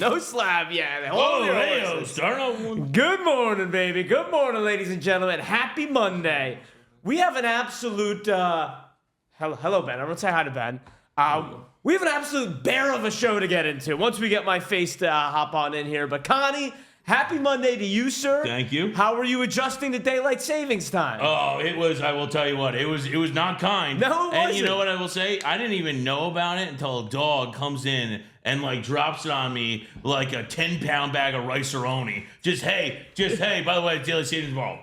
No slab, yeah. Start Good morning, baby. Good morning, ladies and gentlemen. Happy Monday. We have an absolute... hello, Ben. Everyone say hi to Ben. We have an absolute bear of a show to get into once we get my face to hop on in here. But Connie, happy Monday to you, sir. Thank you. How were you adjusting to daylight savings time? Oh, it was, I will tell you what, it was not kind. No, it wasn't. And you know what I will say? I didn't even know about it until a dog comes in and like drops it on me like a 10-pound bag of rice-a-roni. Just hey, by the way, daylight savings tomorrow.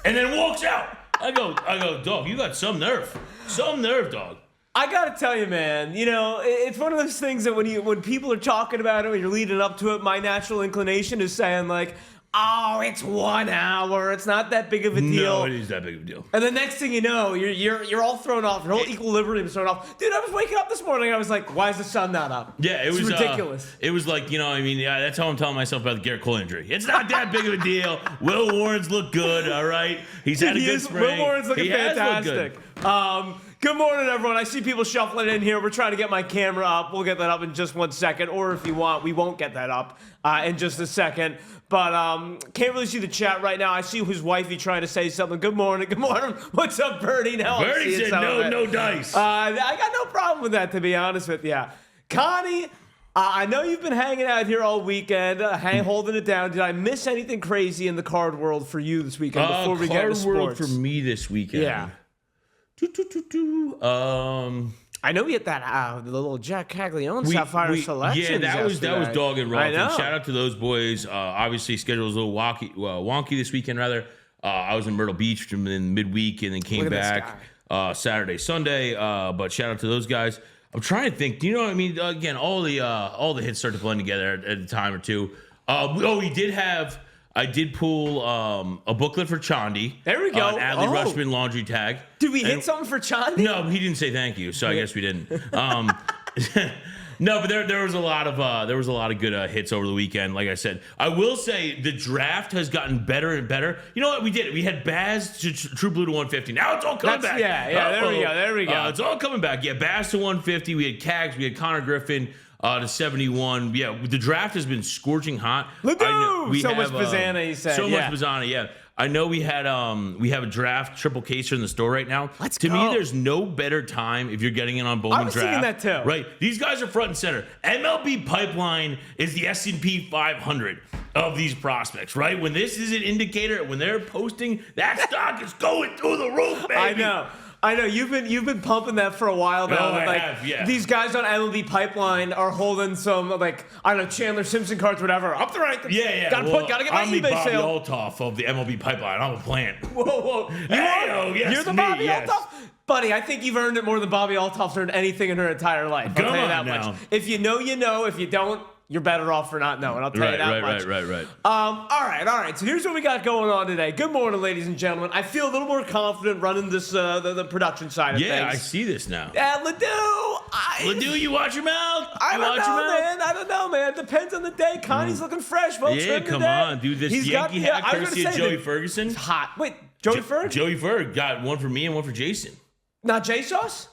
And then walks out. I go, dog, you got some nerve. Some nerve, dog. I gotta tell you, man, you know, it's one of those things that when people are talking about it, when you're leading up to it, my natural inclination is saying like, oh, it's 1 hour, it's not that big of a deal. No, it is that big of a deal. And the next thing you know, you're all thrown off, your whole equilibrium is thrown off. Dude, I was waking up this morning, I was like, why is the sun not up? Yeah, it's ridiculous. It was like, that's how I'm telling myself about the Garrett Cole injury. It's not that big of a deal. Will Warren's look good, all right? He's had a good spring. Will Warren's looking fantastic. Good morning, everyone. I see people shuffling in here. We're trying to get my camera up. We'll get that up in just 1 second. Or if you want, we won't get that up in just a second. But can't really see the chat right now. I see his wifey trying to say something. Good morning. Good morning. What's up, Birdie? Now Birdie said no dice. I got no problem with that, to be honest with you. Connie, I know you've been hanging out here all weekend, holding it down. Did I miss anything crazy in the card world for you this weekend before we get into sports? Card world for me this weekend. Yeah. I know we had that the little Jack Caglione Sapphire selection. Yeah, that was dog and rough. I know. And shout out to those boys. Obviously, schedule was a little wonky this weekend. Rather, I was in Myrtle Beach in midweek and then came back Saturday, Sunday. But shout out to those guys. I'm trying to think. Do you know what I mean? Again, all the hits start to blend together at a time or two. I did pull a booklet for Chandi. There we go. An Adley Rushman laundry tag. Did we hit something for Chandi? No, he didn't say thank you, so I guess we didn't. No, but there was a lot of good hits over the weekend. Like I said, I will say the draft has gotten better and better. You know what? We did it. We had Baz to True Blue to 150. Now it's all coming back. Yeah. There we go. It's all coming back. Yeah, Baz to 150. We had Cags. We had Connor Griffin. To 71. Yeah, the draft has been scorching hot. Much Bazana, he said. So much Bazana, yeah. I know we have a draft triple caser in the store right now. Let's go. To me, there's no better time if you're getting in on Bowman Draft. I was thinking that too. Right. These guys are front and center. MLB Pipeline is the S&P 500 of these prospects, right? When this is an indicator, when they're posting, that stock is going through the roof, baby. I know you've been pumping that for a while now. I have, yeah. These guys on MLB Pipeline are holding some Chandler Simpson cards, whatever. Up the right. Yeah. Gotta get my eBay sale. I'm the Bobby Altoff of the MLB Pipeline. I'm a plant. Whoa. You're the Bobby Altoff? Buddy, I think you've earned it more than Bobby Altoff's earned anything in her entire life. I'll tell you that much. If you know, you know. If you don't, you're better off for not knowing. I'll tell you that much. Right. All right. So here's what we got going on today. Good morning, ladies and gentlemen. I feel a little more confident running this the production side of things. Yeah, I see this now. Ledoux, you watch your mouth. I don't know, man. Depends on the day. Connie's looking fresh. Come on, dude. This Yankee hat courtesy of Joey Ferguson. It's hot. Wait, Joey Ferg? Joey Ferg got one for me and one for Jason. Not J Sauce?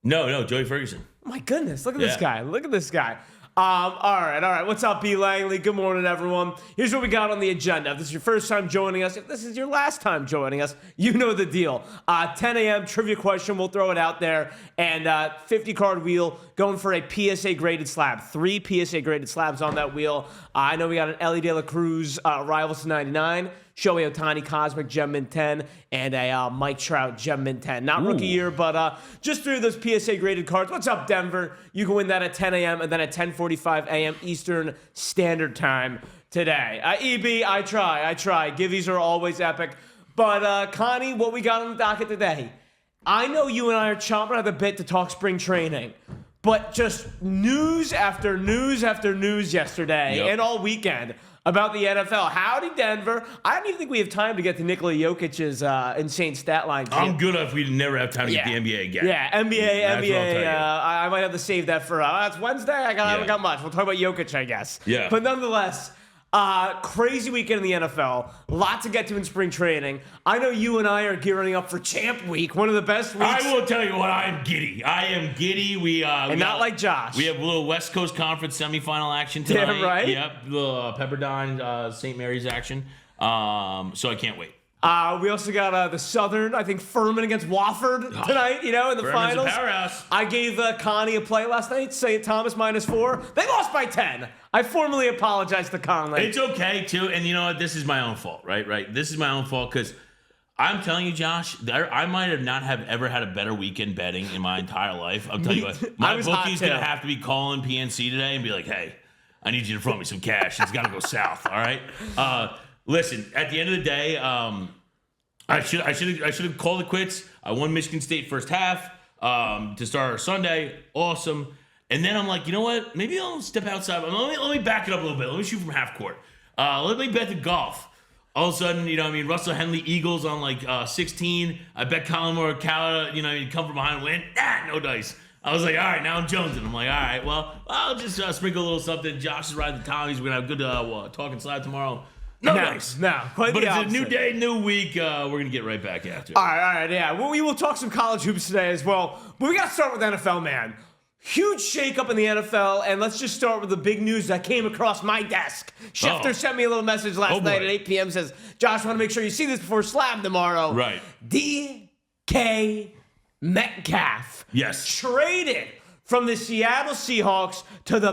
No, Joey Ferguson. Oh my goodness, look at this guy. All right. What's up, B. Langley? Good morning, everyone. Here's what we got on the agenda. If this is your first time joining us, if this is your last time joining us, you know the deal. 10 a.m. trivia question. We'll throw it out there. And 50-card wheel going for a PSA graded slab. 3 PSA graded slabs on that wheel. I know we got an Ellie De La Cruz Rivals to 99. Shohei Ohtani Cosmic Gem Mint 10, and a Mike Trout Gem Mint 10. Not rookie year, but just through those PSA graded cards. What's up, Denver? You can win that at 10 a.m. and then at 10:45 a.m. Eastern Standard Time today. EB, I try. Givvies are always epic. But Connie, what we got on the docket today? I know you and I are chomping at the bit to talk spring training, but just news after news after news yesterday and all weekend about the NFL. Howdy, Denver. I don't even think we have time to get to Nikola Jokic's insane stat line. I'm good if we never have time to get the NBA again. Yeah, NBA. I might have to save that for it's Wednesday. I got much. We'll talk about Jokic, I guess. Yeah. But nonetheless, Crazy weekend in the NFL. Lot to get to in spring training. I know you and I are gearing up for Champ Week, one of the best weeks. I will tell you what, I am giddy. I am giddy. Not like Josh. We have a little West Coast Conference semifinal action tonight. Yeah, right? Yep, the Pepperdine, St. Mary's action. So I can't wait. We also got the Southern, I think Furman against Wofford tonight, in the Furman's finals. a powerhouse. I gave Connie a play last night, St. Thomas -4. They lost by 10. I formally apologize to Conley. It's okay, too. And you know what? This is my own fault, right? This is my own fault because I'm telling you, Josh, I might have not have ever had a better weekend betting in my entire life. I'll tell you what. My bookie's going to have to be calling PNC today and be like, hey, I need you to throw me some cash. It's got to go south, all right? Listen, at the end of the day, I should have called it quits. I won Michigan State first half to start our Sunday. Awesome. And then I'm like, you know what? Maybe I'll step outside. Let me back it up a little bit. Let me shoot from half court. Let me bet the golf. All of a sudden, Russell Henley Eagles on 16. I bet Colin Morikawa, he'd come from behind and win. No dice. I was like, all right, now I'm jonesing. I'm like, all right, well, I'll just sprinkle a little something. Josh is riding the Tommies. We're going to have good Talkin Slab tomorrow. No, nice. No, quite but the it's opposite. A new day, new week. We're going to get right back after it. All right, yeah. Well, we will talk some college hoops today as well. But we got to start with NFL, man. Huge shakeup in the NFL, and let's just start with the big news that came across my desk. Schefter sent me a little message last night at 8 p.m. Says, Josh, I want to make sure you see this before Slab tomorrow. Right. DK Metcalf. Yes. Traded from the Seattle Seahawks to the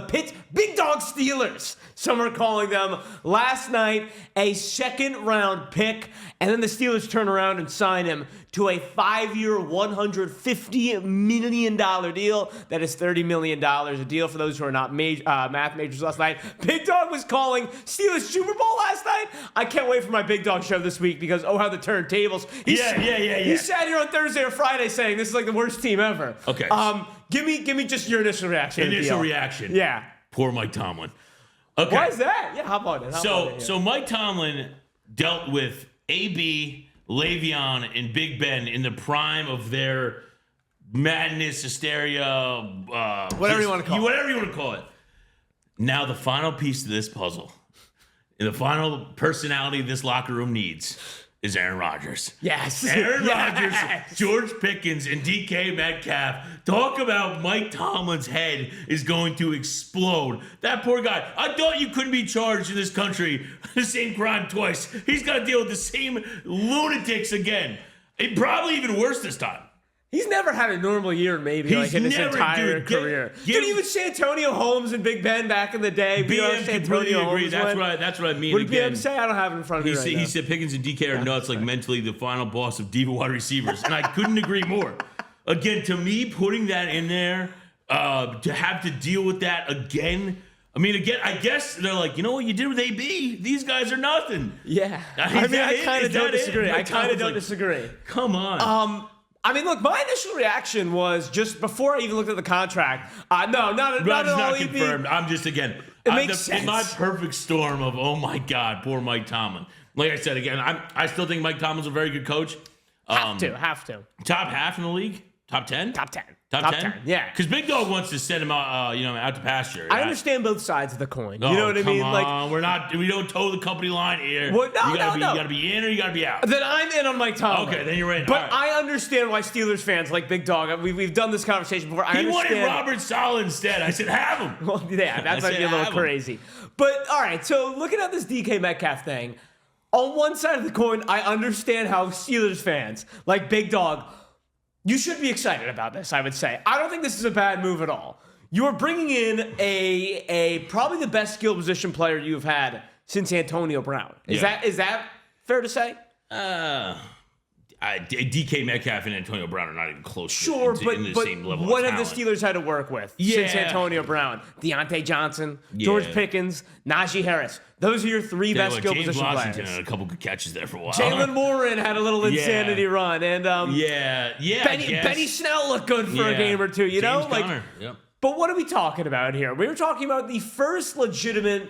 Big Dog Steelers. Some are calling them last night a second-round pick, and then the Steelers turn around and sign him to a 5-year, $150 million deal. That is $30 million a deal for those who are not math majors last night. Big Dog was calling Steelers Super Bowl last night. I can't wait for my Big Dog show this week because, how the turntables. He sat here on Thursday or Friday saying this is like the worst team ever. Okay. Give me just your initial reaction. Initial reaction. Yeah. Poor Mike Tomlin. Okay. Why is that? Yeah, hop on it. So Mike Tomlin dealt with AB, Le'Veon, and Big Ben in the prime of their madness, hysteria, whatever you want to call it. Now the final piece to this puzzle, and the final personality this locker room needs, is Aaron Rodgers. Yes. Aaron Rodgers, George Pickens, and DK Metcalf. Talk about Mike Tomlin's head is going to explode. That poor guy. I thought you couldn't be charged in this country the same crime twice. He's got to deal with the same lunatics again. It probably even worse this time. He's never had a normal year, maybe, in his entire career. Dude, even Santonio Holmes and Big Ben back in the day. BM completely agree. That's what I mean. What did BM say? I don't have it in front of me right now. He said Pickens and DK are nuts, like mentally the final boss of diva wide receivers. And I couldn't agree more. Again, to me, putting that in there, to have to deal with that again. I guess they're like, you know what you did with AB? These guys are nothing. Yeah. I kind of don't disagree. Come on. Look, my initial reaction was just before I even looked at the contract. Not at all confirmed. I'm just, again, makes sense. In my perfect storm of, oh my God, poor Mike Tomlin. Like I said, again, I still think Mike Tomlin's a very good coach. Have to. Top half in the league? Top 10? Top 10. Top 10? Yeah. Because Big Dog wants to send him out, out to pasture. I understand both sides of the coin. You know what I mean? We don't toe the company line here. Well, You gotta be in or you gotta be out. Then I'm in on Mike Tomlin. Okay, then you're in. But I understand why Steelers fans like Big Dog. We've done this conversation before. He wanted Robert Saleh instead. I said, have him. Well, yeah, that might be a little crazy. But all right, so looking at this DK Metcalf thing, on one side of the coin, I understand how Steelers fans like Big Dog. You should be excited about this, I would say. I don't think this is a bad move at all. You are bringing in a probably the best skill position player you've had since Antonio Brown. Is that fair to say? DK Metcalf and Antonio Brown are not even close in the same level what of have the Steelers had to work with since Antonio Brown? Deontay Johnson, George Pickens, Najee Harris. Those are your three best skill position players. James Washington had a couple good catches there for a while. Jalen Warren had a little insanity run. And Benny Snell looked good for a game or two. James Conner. Yep. But what are we talking about here? We were talking about the first legitimate,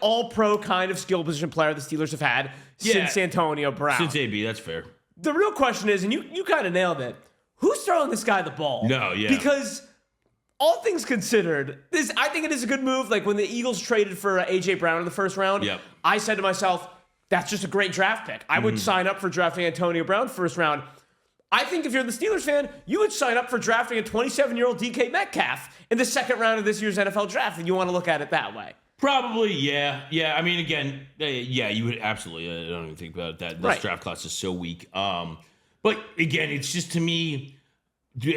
all-pro kind of skill position player the Steelers have had since Antonio Brown. Since AB, that's fair. The real question is, and you kind of nailed it, who's throwing this guy the ball? No, yeah. Because all things considered, I think it is a good move. Like when the Eagles traded for A.J. Brown in the first round, I said to myself, that's just a great draft pick. I would sign up for drafting Antonio Brown first round. I think if you're the Steelers fan, you would sign up for drafting a 27-year-old DK Metcalf in the second round of this year's NFL draft, and you want to look at it that way. Probably, yeah. I mean, again, you would absolutely. I don't even think about that. This draft class is so weak. But again, it's just to me,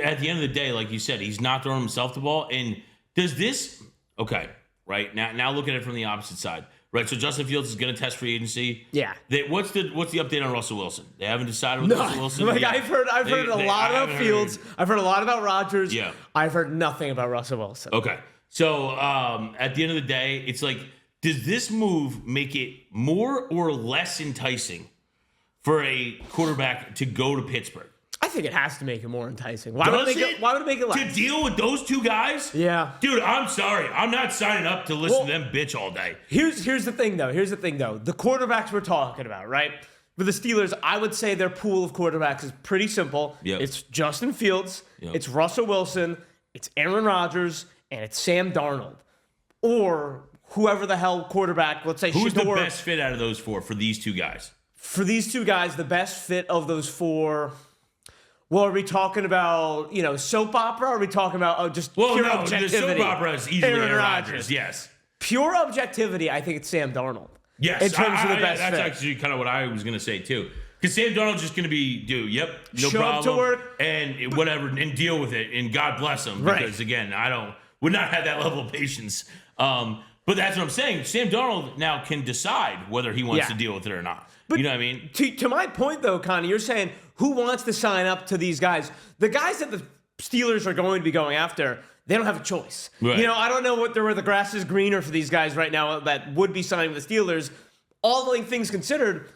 at the end of the day, like you said, he's not throwing himself the ball. And does this? Okay, right now look at it from the opposite side. Right, so Justin Fields is going to test free agency. Yeah. What's the update on Russell Wilson? They haven't decided on Russell Wilson. Like I've heard a lot about Fields. I've heard a lot about Rodgers. Yeah. I've heard nothing about Russell Wilson. Okay. So at the end of the day, it's like, does this move make it more or less enticing for a quarterback to go to Pittsburgh? I think it has to make it more enticing. Why would it make it less? To deal with those two guys? Yeah. Dude, I'm sorry. I'm not signing up to listen to them bitch all day. Here's the thing, though. The quarterbacks we're talking about, right? For the Steelers, I would say their pool of quarterbacks is pretty simple. Yep. It's Justin Fields, it's Russell Wilson, it's Aaron Rodgers, and it's Sam Darnold. Or whoever the hell quarterback, let's say Who's Shedeur. the best fit out of those four for these two guys? For these two guys, the best fit of those four... Well, are we talking about, soap opera? Or are we talking about pure objectivity? The soap opera is easily Aaron Rodgers, yes. Pure objectivity, I think it's Sam Darnold. Yes. In terms of the best that's fit. actually kind of what I was going to say, too. Because Sam Darnold's just going to be, no Show problem. up to work. And whatever, and deal with it. And God bless him. Because, again, would not have that level of patience. But that's what I'm saying. Sam Darnold now can decide whether he wants to deal with it or not. But you know what I mean? To my point, though, Connie, you're saying who wants to sign up to these guys? The guys that the Steelers are going to be going after, they don't have a choice. Right. I don't know where the grass is greener for these guys right now that would be signing with the Steelers. All things considered,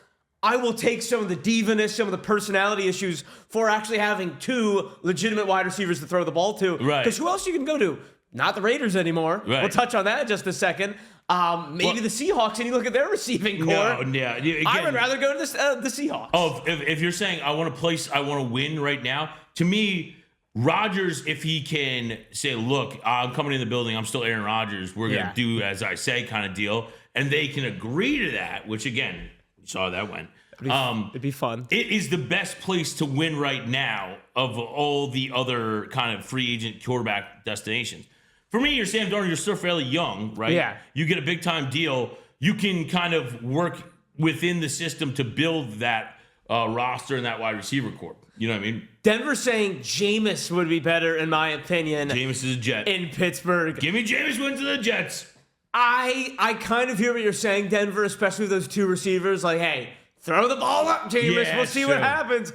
I will take some of the divaness, some of the personality issues for actually having two legitimate wide receivers to throw the ball to. Right. Because who else you can go to? Not the Raiders anymore. Right. We'll touch on that in just a second. Maybe the Seahawks, and you look at their receiving core. No, yeah. Again, I would rather go to the Seahawks. Oh, if you're saying I want to win right now, to me, Rodgers, if he can say, look, I'm coming in the building, I'm still Aaron Rodgers, we're going to do as I say kind of deal, and they can agree to that, which again, we saw how that went. It'd be fun. It is the best place to win right now of all the other kind of free agent quarterback destinations. For me, you're Sam Darnold, you're still fairly young, right? Yeah. You get a big-time deal. You can kind of work within the system to build that roster and that wide receiver corps. You know what I mean? Denver's saying Jameis would be better, in my opinion. Jameis is a Jet. In Pittsburgh. Give me Jameis wins to the Jets. I kind of hear what you're saying, Denver, especially with those two receivers. Like, hey, throw the ball up, Jameis. Yeah, we'll see what happens.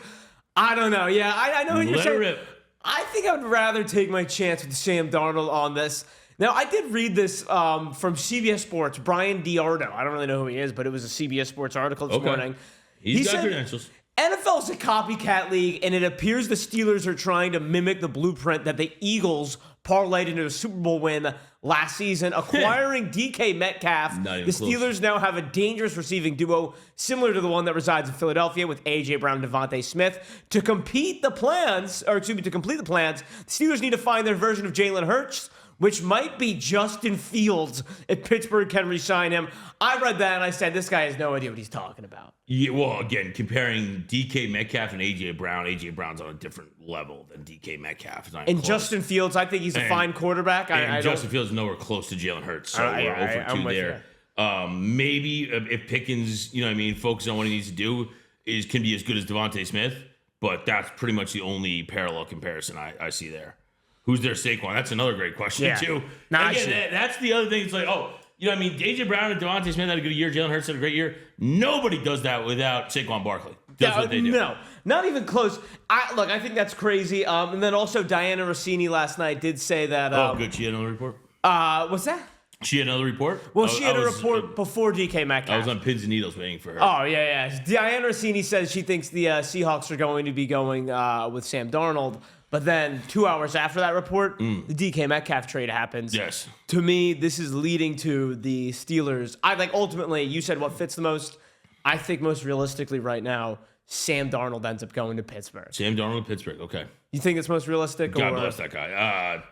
I don't know. Yeah, I know what you're saying. Rip. I think I would rather take my chance with Sam Darnold on this. Now, I did read this from CBS Sports, Brian Diardo. I don't really know who he is, but it was a CBS Sports article this morning. He's got credentials. NFL's a copycat league, and it appears the Steelers are trying to mimic the blueprint that the Eagles parlayed into a Super Bowl win last season, acquiring DK Metcalf. The Steelers now have a dangerous receiving duo similar to the one that resides in Philadelphia with A.J. Brown and Devontae Smith. To complete the plans, the Steelers need to find their version of Jalen Hurts, which might be Justin Fields if Pittsburgh can re-sign him. I read that and I said, this guy has no idea what he's talking about. Yeah, well, again, comparing DK Metcalf and A.J. Brown's on a different level than DK Metcalf. And Justin Fields, I think he's a fine quarterback. Justin Fields is nowhere close to Jalen Hurts, so we're over 2 there. Maybe if Pickens, focuses on what he needs to do, can be as good as Devontae Smith, but that's pretty much the only parallel comparison I see there. Who's their Saquon? That's another great question, too. Again, that's the other thing. It's like, A.J. Brown and Devontae Smith had a good year. Jalen Hurts had a great year. Nobody does that without Saquon Barkley. That's what they do. No, not even close. I think that's crazy. And then also Diana Rossini last night did say that. Good. She had another report? What's that? She had another report? Well, she had a report before DK Metcalf. I was on pins and needles waiting for her. Oh, yeah. Diana Rossini says she thinks the Seahawks are going to be going with Sam Darnold. But then 2 hours after that report, the DK Metcalf trade happens. Yes. To me, this is leading to the Steelers. Ultimately, you said what fits the most. I think most realistically right now, Sam Darnold ends up going to Pittsburgh. Sam Darnold to Pittsburgh, okay. You think it's most realistic? God bless that guy.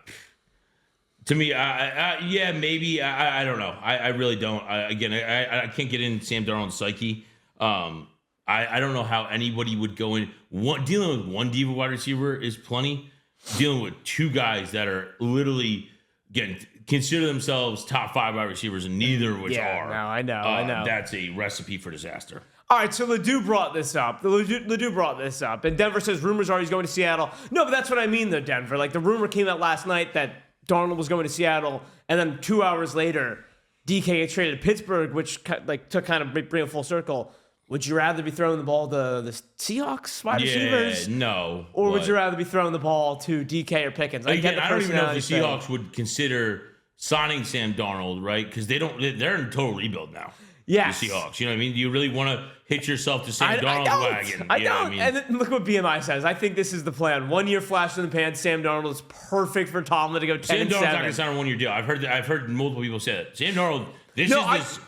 To me, yeah, maybe. I don't know. I really don't. I can't get in Sam Darnold's psyche. I don't know how anybody would go in. Dealing with one diva wide receiver is plenty. Dealing with two guys that are literally consider themselves top 5 wide receivers, and neither of which are. No, I know. That's a recipe for disaster. All right, so Ledoux brought this up. Ledoux brought this up, and Denver says rumors are he's going to Seattle. No, but that's what I mean, though, Denver. Like, the rumor came out last night that Darnold was going to Seattle, and then 2 hours later, DK gets traded to Pittsburgh, which like to kind of bring it full circle. Would you rather be throwing the ball to the Seahawks wide receivers? No. Or would you rather be throwing the ball to DK or Pickens? I don't even know if the Seahawks would consider signing Sam Darnold, right? Because they're in total rebuild now. Yes. The Seahawks. You know what I mean? Do you really want to hitch yourself to Sam Darnold's wagon? I don't. And then look what BMI says. I think this is the plan. 1 year flash in the pan. Sam Darnold is perfect for Tomlin to go 10-7. Sam Darnold's not going to sign a 1 year deal. I've heard multiple people say that. Sam Darnold.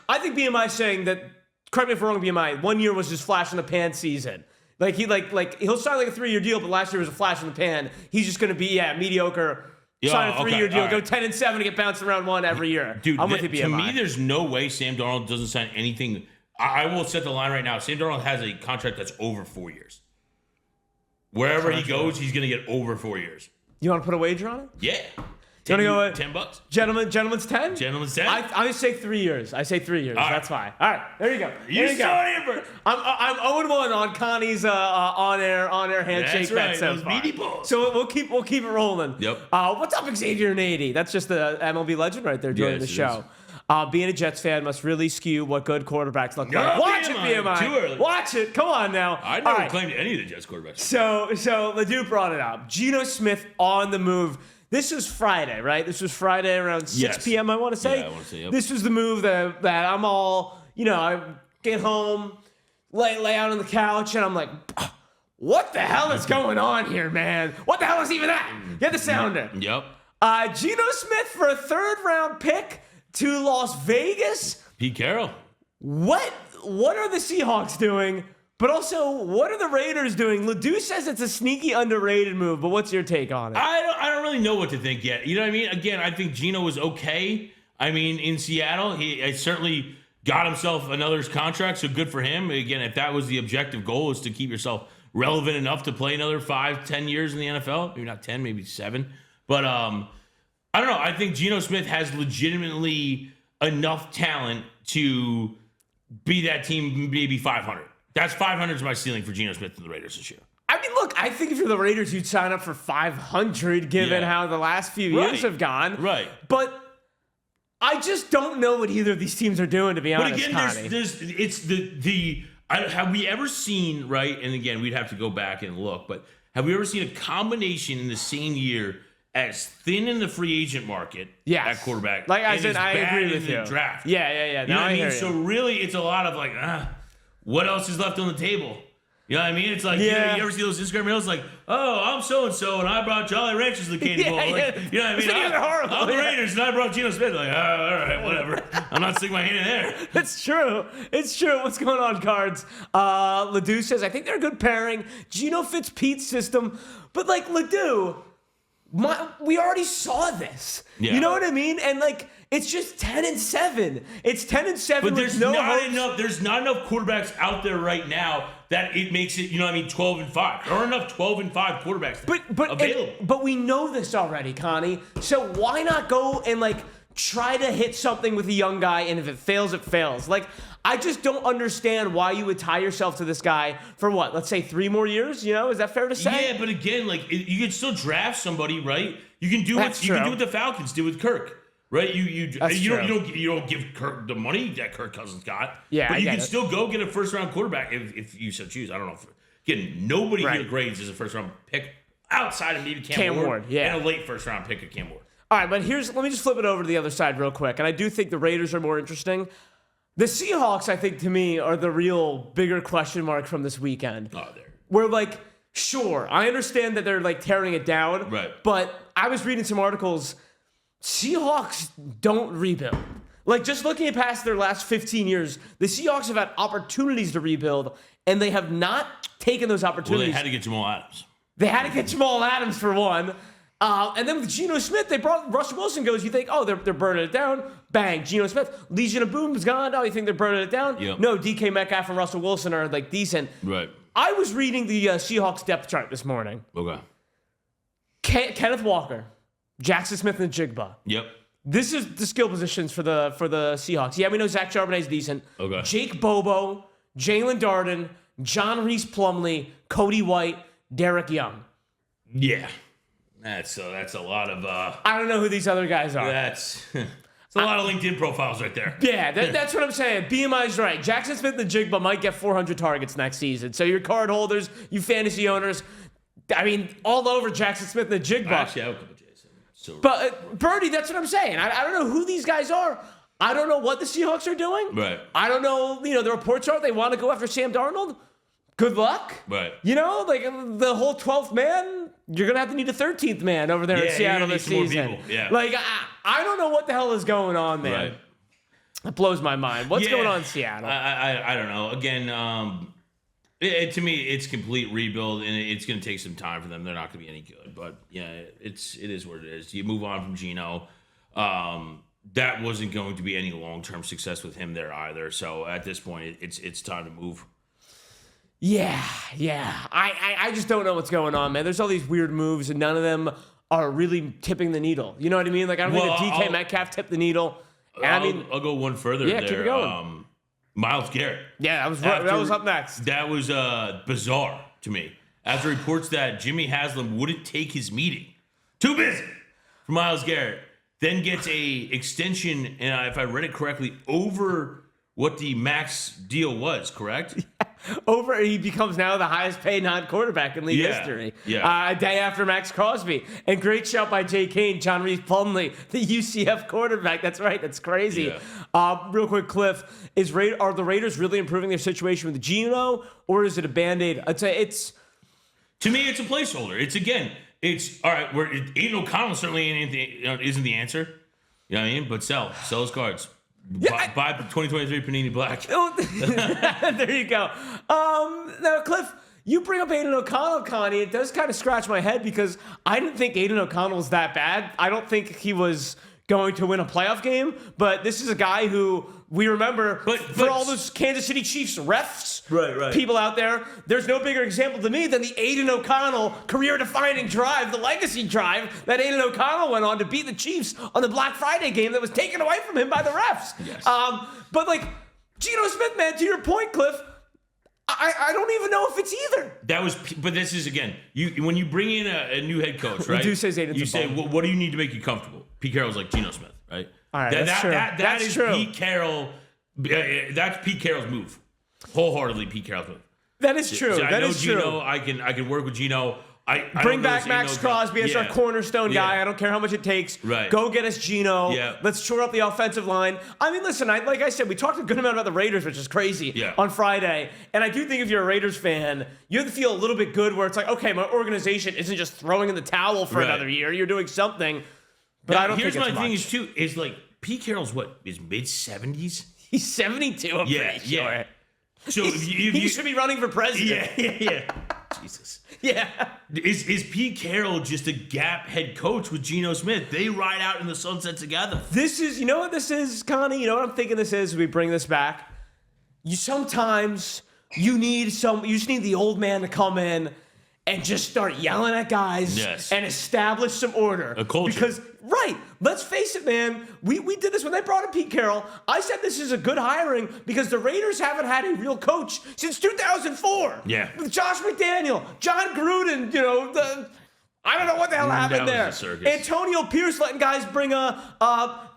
I think BMI is saying that. Correct me if I'm wrong, BMI. 1 year was just flash in the pan season. Like he'll sign like a 3 year deal, but last year was a flash in the pan. He's just going to be mediocre. Sign a 3 year deal, go 10-7 to get bounced in round 1 every year. Dude, I'm with you, BMI. To me, there's no way Sam Darnold doesn't sign anything. I will set the line right now. Sam Darnold has a contract that's over 4 years. Wherever he goes, he's going to get over 4 years. You want to put a wager on it? Yeah. You want to go $10? Gentleman's 10? Gentleman's 10? I say 3 years. I say 3 years. That's fine. All right, there you go. You saw it, I'm 0-1 on Connie's on air handshake. That's right. So Those meaty balls. So we'll keep it rolling. Yep. What's up, Xavier and 80? That's just the MLB legend right there joining the show. Being a Jets fan must really skew what good quarterbacks look like. Watch it, BMI. Too early. Watch it. Come on now. I never claimed any of the Jets quarterbacks. So Ledoux brought it up. Geno Smith on the move. This was Friday, right? This was Friday around 6 p.m., I want to say. Yeah, I want to say, yep. This was the move that I'm all, I get home, lay out on the couch, and I'm like, what the hell is going on here, man? What the hell is even that? Get the sounder. Yep. Geno Smith for a 3rd-round pick to Las Vegas. Pete Carroll. What are the Seahawks doing? But also, what are the Raiders doing? Ledoux says it's a sneaky, underrated move, but what's your take on it? I don't really know what to think yet. You know what I mean? Again, I think Geno was okay. I mean, in Seattle, he certainly got himself another contract, so good for him. Again, if that was the objective goal, is to keep yourself relevant enough to play another 5-10 years in the NFL. Maybe not 10, maybe 7. But I don't know. I think Geno Smith has legitimately enough talent to be that team maybe 500. That's 500 is my ceiling for Geno Smith and the Raiders this year. I mean, look, I think if you're the Raiders, you'd sign up for 500 given how the last few years have gone. Right. But I just don't know what either of these teams are doing, to be honest, But again, have we ever seen, right, and again, we'd have to go back and look, but have we ever seen a combination in the same year as thin in the free agent market at quarterback? Like I said, I agree with you. Draft. Yeah. You know what I mean? So really, it's a lot of like, what else is left on the table? You know what I mean? It's like, you ever see those Instagram reels like, oh, I'm so-and-so, and I brought Jolly Ranchers to the Candy Bowl. Like, you know what I mean? I'm the Raiders, and I brought Geno Smith. Like, all right, whatever. I'm not sticking my hand in there. It's true. It's true. What's going on, Cards? Ledoux says, I think they're a good pairing. Geno fits Pete's system. But, like, Ledoux, we already saw this. Yeah. You know what I mean? And, like, it's just 10-7. It's 10-7. But there's not enough quarterbacks out there right now that it makes it, 12-5. There aren't enough 12-5 quarterbacks available. But we know this already, Connie. So why not go and try to hit something with a young guy, and if it fails, it fails. I just don't understand why you would tie yourself to this guy for what? Let's say 3 more years. Is that fair to say? Yeah, but again, you can still draft somebody, right? You can do what the Falcons did with Kirk. Right, you don't give Kirk the money that Kirk Cousins got. Yeah, but you can still go get a 1st-round quarterback if you so choose. I don't know. Again, nobody here grades as a 1st-round pick outside of maybe Cam Ward, and a late 1st-round pick of Cam Ward. All right, but let me just flip it over to the other side real quick, and I do think the Raiders are more interesting. The Seahawks, I think, to me, are the real bigger question mark from this weekend. Oh, We're sure, I understand that they're tearing it down, right? But I was reading some articles. Seahawks don't rebuild. Just looking past their last 15 years, the Seahawks have had opportunities to rebuild, and they have not taken those opportunities. Well, they had to get Jamal Adams. They had to get Jamal Adams for one. And then with Geno Smith, they brought Russell Wilson. Goes, you think, oh, they're burning it down? Bang, Geno Smith, Legion of Boom's gone. Oh, you think they're burning it down? Yep. No, DK Metcalf and Russell Wilson are like decent. Right. I was reading the Seahawks depth chart this morning. Okay. Kenneth Walker, Jackson Smith, and Jigba. Yep. This is the skill positions for the Seahawks. Yeah, we know Zach Charbonnet's decent. Okay. Jake Bobo, Jalen Darden, John Reese Plumlee, Cody White, Derek Young. Yeah. That's a lot of. I don't know who these other guys are. It's a lot of LinkedIn profiles right there. Yeah, that's what I'm saying. BMI's right. Jackson Smith and Jigba might get 400 targets next season. So your card holders, you fantasy owners, I mean, all over Jackson Smith and Jigba. Actually, I would go with Jason. But Birdie, that's what I'm saying. I don't know who these guys are. I don't know what the Seahawks are doing. Right. I don't know. The reports are they want to go after Sam Darnold. Good luck. Right. Like the whole 12th man, you're going to have to need a 13th man over there in Seattle this season. Yeah. Like, I don't know what the hell is going on, man. Right. It blows my mind. What's going on in Seattle? I don't know. Again, to me, it's complete rebuild, and it's going to take some time for them. They're not going to be any good. But, yeah, it is what it is. You move on from Geno. That wasn't going to be any long-term success with him there either. So, at this point, it's time to move. Yeah. I just don't know what's going on, man. There's all these weird moves, and none of them are really tipping the needle. You know what I mean? Like, I don't think the DK Metcalf tipped the needle. I'll go one further there. Yeah, keep it going. Myles Garrett. Yeah, that was up next. That was bizarre to me. After reports that Jimmy Haslam wouldn't take his meeting. Too busy for Myles Garrett. Then gets a extension, and if I read it correctly, over what the max deal was, correct? He becomes now the highest paid non-quarterback in league history. Yeah. A day after Max Crosby. And great shout by Jay Kane, John Reese Plumlee, the UCF quarterback. That's right. That's crazy. Yeah. Real quick, Cliff, are the Raiders really improving their situation with Geno, or is it a Band-Aid? I'd say it's... To me, it's a placeholder. It's all right. Aiden O'Connell certainly isn't the answer. You know what I mean? But sell his cards. Yeah, buy 2023 Panini Black. There you go. Now, Cliff, you bring up Aiden O'Connell, Connie. It does kind of scratch my head because I didn't think Aiden O'Connell was that bad. I don't think he was going to win a playoff game, but this is a guy who we remember for all those Kansas City Chiefs refs, people out there. There's no bigger example to me than the Aiden O'Connell career-defining drive, the legacy drive that Aiden O'Connell went on to beat the Chiefs on the Black Friday game that was taken away from him by the refs. Yes. But like Geno Smith, man, to your point, Cliff, I don't even know if it's either. But this is again, when you bring in a new head coach, right? You say, well, what do you need to make you comfortable? Pete Carroll's like Geno Smith, right? All right, that's true. That is true. Pete Carroll. That's Pete Carroll's move. Wholeheartedly, Pete Carroll's move. That is true. So I know Geno. True. I can work with Geno. I bring back Max Crosby as our cornerstone guy. Yeah. I don't care how much it takes. Right. Go get us Geno. Yeah. Let's shore up the offensive line. I mean, listen, like I said, we talked a good amount about the Raiders, which is crazy, on Friday. And I do think if you're a Raiders fan, you have to feel a little bit good where it's like, okay, my organization isn't just throwing in the towel for another year. You're doing something. But I don't think it's much. Here's my thing is like, Pete Carroll's his mid-70s? He's 72, I'm pretty sure. Yeah. So he should be running for president. Yeah. Jesus. Yeah. Is Pete Carroll just a gap head coach with Geno Smith? They ride out in the sunset together. This is, you know what this is, Connie? You know what I'm thinking this is? We bring this back. You just need the old man to come in and just start yelling at guys and establish some order. A culture. Because, let's face it, man. We did this when they brought in Pete Carroll. I said this is a good hiring because the Raiders haven't had a real coach since 2004. Yeah. With Josh McDaniel, John Gruden, I don't know what the hell happened there. Antonio Pierce letting guys bring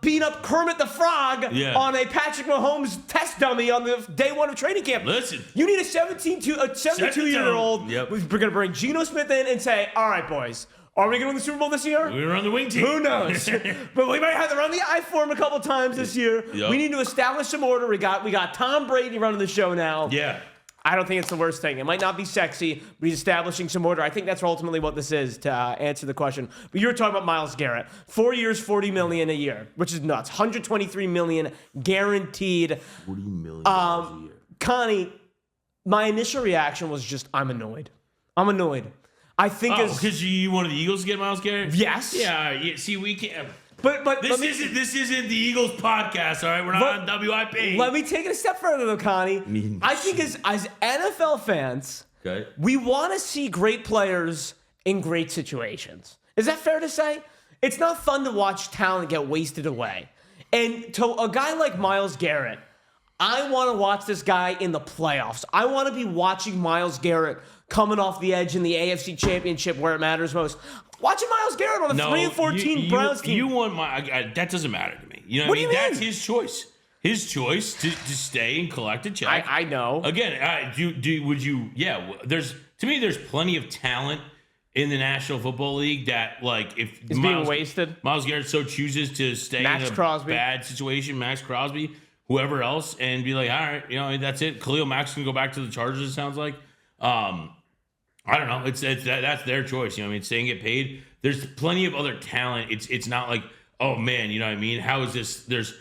beat up Kermit the Frog on a Patrick Mahomes test dummy on the day one of training camp. Listen. You need a 72-year-old. Yep. We're going to bring Geno Smith in and say, all right, boys, are we going to win the Super Bowl this year? We're going to run the wing team. Who knows? But we might have to run the I form a couple times this year. Yep. We need to establish some order. We got Tom Brady running the show now. Yeah. I don't think it's the worst thing. It might not be sexy, but he's establishing some order. I think that's ultimately what this is, to answer the question. But you were talking about Myles Garrett. 4 years, $40 million a year, which is nuts. $123 million guaranteed. $40 million a year. Connie, my initial reaction was just, I'm annoyed. I think because you wanted the Eagles to get Myles Garrett? Yes. Yeah. See, we can't. But this isn't the Eagles podcast, all right? We're not on WIP. Let me take it a step further, though, Connie. I think as NFL fans, okay, we want to see great players in great situations. Is that fair to say? It's not fun to watch talent get wasted away. And to a guy like Myles Garrett, I want to watch this guy in the playoffs. I want to be watching Myles Garrett coming off the edge in the AFC Championship where it matters most. Watching Myles Garrett on the 3-14 Browns team. You want that doesn't matter to me. You know what I mean? That's his choice. His choice to stay and collect a check. I know. Again, would you? Yeah. There's plenty of talent in the National Football League that, like, if is being wasted. Myles Garrett so chooses to stay in a bad situation, Max Crosby, whoever else, and be like, all right, that's it. Khalil Mack's can go back to the Chargers. It sounds like. I don't know. It's that's their choice. You know what I mean? Stay and get paid. There's plenty of other talent. It's not like, oh man, you know what I mean? How is this? There's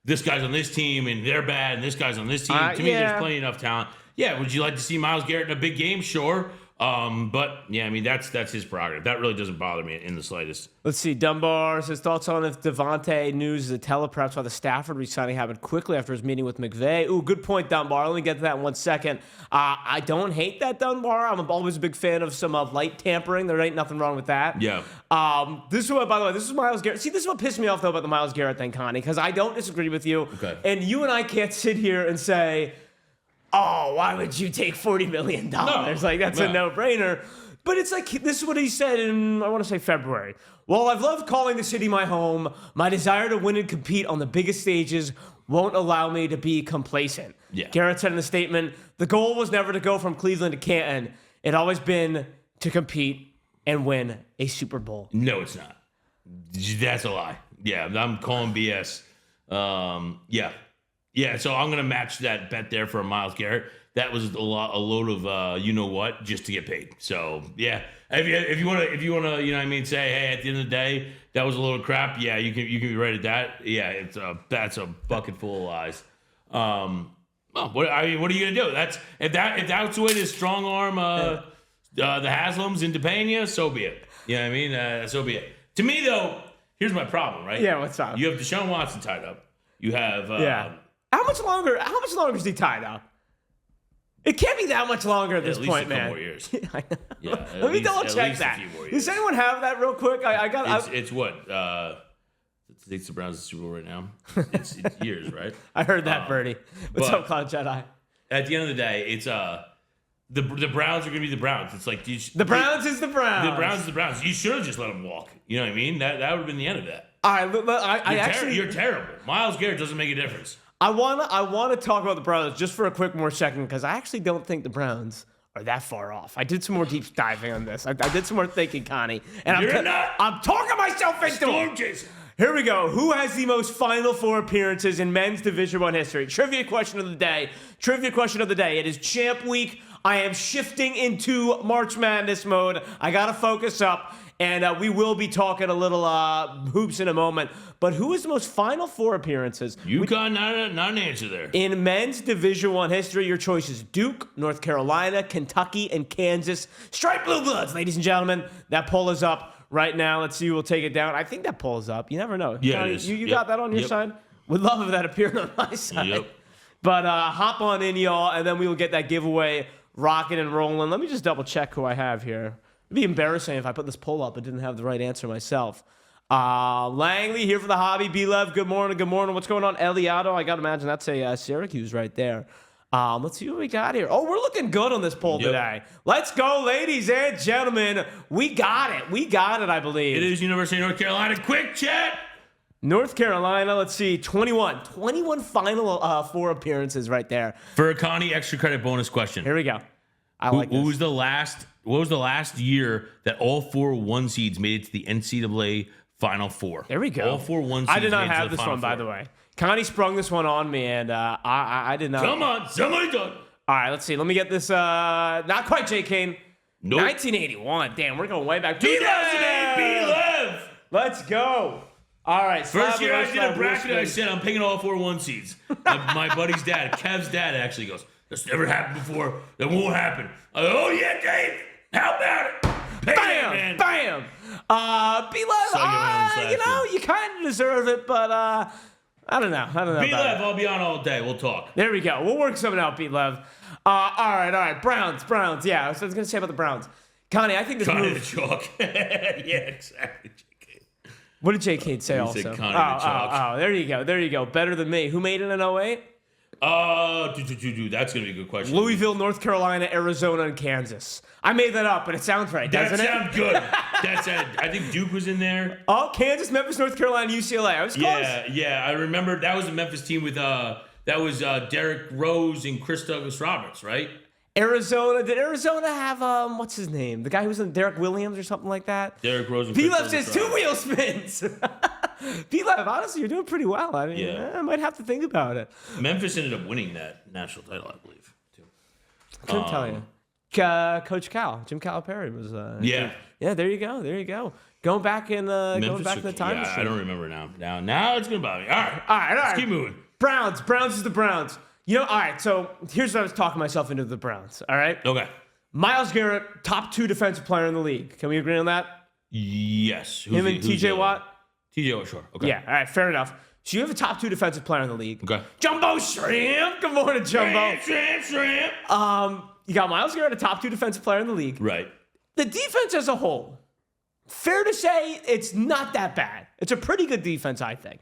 this guy's on this team and they're bad, and this guy's on this team. To me, there's plenty enough talent. Yeah, would you like to see Myles Garrett in a big game? Sure. But yeah, I mean that's his prerogative. That really doesn't bother me in the slightest. Let's see. Dunbar says thoughts on if Devontae news is a tell perhaps why the Stafford re-signing happened quickly after his meeting with McVay. Ooh, good point, Dunbar. Let me get to that in 1 second. I don't hate that, Dunbar. I'm always a big fan of some light tampering. There ain't nothing wrong with that. Yeah. This is what, by the way, this is Myles Garrett. See, this is what pissed me off though about the Myles Garrett thing, Connie, because I don't disagree with you. Okay. And you and I can't sit here and say, oh, why would you take $40 million? Like that's a no-brainer. But it's like, this is what he said in, I want to say February. Well, I've loved calling the city my home. My desire to win and compete on the biggest stages won't allow me to be complacent. Yeah. Garrett said in the statement, the goal was never to go from Cleveland to Canton. It always been to compete and win a Super Bowl. No, it's not. That's a lie. Yeah, I'm calling BS. Yeah, so I'm going to match that bet there for Myles Garrett. That was a load of you know what, just to get paid. So yeah, if you want to, you know what I mean, say, hey, at the end of the day, that was a load of crap. Yeah, you can be right at that. Yeah, that's a bucket full of lies. What are you gonna do? If that's the way to strong arm the Haslams into paying you, so be it. You know what I mean? So be it. To me though, here's my problem, right? Yeah, what's up? You have Deshaun Watson tied up. You have How much longer is he tied up? It can't be that much longer at this point, man. At least a couple more years. Yeah, let me double check that. Does anyone have that real quick? It's what? It's the Browns' Super Bowl right now. It's years, right? I heard that, Birdie. What's up, Cloud Jedi? At the end of the day, it's the Browns are going to be the Browns. It's like the Browns is the Browns. The Browns is the Browns. You should have just let them walk. You know what I mean? That would have been the end of that. All right, you're terrible. Myles Garrett doesn't make a difference. I want to talk about the Browns just for a quick more second because I actually don't think the Browns are that far off. I did some more deep diving on this. I did some more thinking, Connie, and I'm talking myself into it. Here we go. Who has the most Final Four appearances in men's Division I history? Trivia question of the day. It is Champ Week. I am shifting into March Madness mode. I gotta focus up. And we will be talking a little hoops in a moment. But who is the most Final Four appearances? You got not an answer there. In men's Division I history, your choices: Duke, North Carolina, Kentucky, and Kansas. Striped Blue Bloods, ladies and gentlemen. That poll is up right now. Let's see who will take it down. I think that poll is up. You never know. Yeah, it is. You got that on your side? Would love if that appeared on my side. Yep. But hop on in, y'all, and then we will get that giveaway rocking and rolling. Let me just double check who I have here. It'd be embarrassing if I put this poll up and didn't have the right answer myself. Langley here for the hobby. B-Lev, good morning. What's going on? Eliado, I got to imagine that's a Syracuse right there. Let's see what we got here. Oh, we're looking good on this poll today. Let's go, ladies and gentlemen. We got it, I believe. It is University of North Carolina. Quick chat. North Carolina, let's see, 21 Final Four appearances right there. For a Connie extra credit bonus question. Here we go. What was the last year that all 4 1 seeds made it to the NCAA Final Four? There we go. All 4 1 seeds. I did not made it have to the this Final one, Four. by the way. Connie sprung this one on me, and I did not. Come on, somebody done. All right, let's see. Let me get this. Not quite, J. Kane. Nope. 1981. Damn, we're going way back. 2008, B-Lev. Let's go. All right. First year I did a bracket, I said I'm picking all 4 1 seeds. My buddy's dad, Kev's dad, actually goes, "That's never happened before. That won't happen." I go, "Oh yeah, Dave. How about it?" man. Bam! B-Lev, you kind of deserve it, but I don't know. B-Lev, I'll be on all day. We'll talk. There we go. We'll work something out, B-Lev. All right. Browns. Yeah, that's what I was going to say about the Browns. Connie, I think this Connie move... the chalk. Yeah, exactly. What did J. Kate say also? Said Connie the chalk. There you go. Better than me. Who made it in 08? That's going to be a good question. Louisville, North Carolina, Arizona, and Kansas. I made that up, but it sounds right, doesn't it? That sounds good. I think Duke was in there. Oh, Kansas, Memphis, North Carolina, UCLA. I was close. Yeah. I remember that was the Memphis team with Derrick Rose and Chris Douglas Roberts, right? Arizona. Did Arizona have what's his name? The guy who was in Derek Williams or something like that? Derrick Rose and Chris P-Lev Douglas says two-wheel spins. P-Lev, honestly, you're doing pretty well. I mean, I might have to think about it. Memphis ended up winning that national title, I believe, too. Couldn't tell you. Coach Cal, Jim Calipari was. Yeah. There you go. Going back in the time machine. I don't remember now it's gonna bother me. All right. Let's keep moving. Browns is the Browns. All right. So here's what I was talking myself into the Browns. All right. Okay. Myles Garrett, top 2 defensive player in the league. Can we agree on that? Yes. Him and TJ Watt. TJ Watt, sure. Okay. Yeah. All right. Fair enough. So you have a top 2 defensive player in the league. Okay. Jumbo Shrimp. Good morning, Jumbo. Shrimp. You got Myles Garrett, a top 2 defensive player in the league. Right. The defense as a whole, fair to say, it's not that bad. It's a pretty good defense, I think.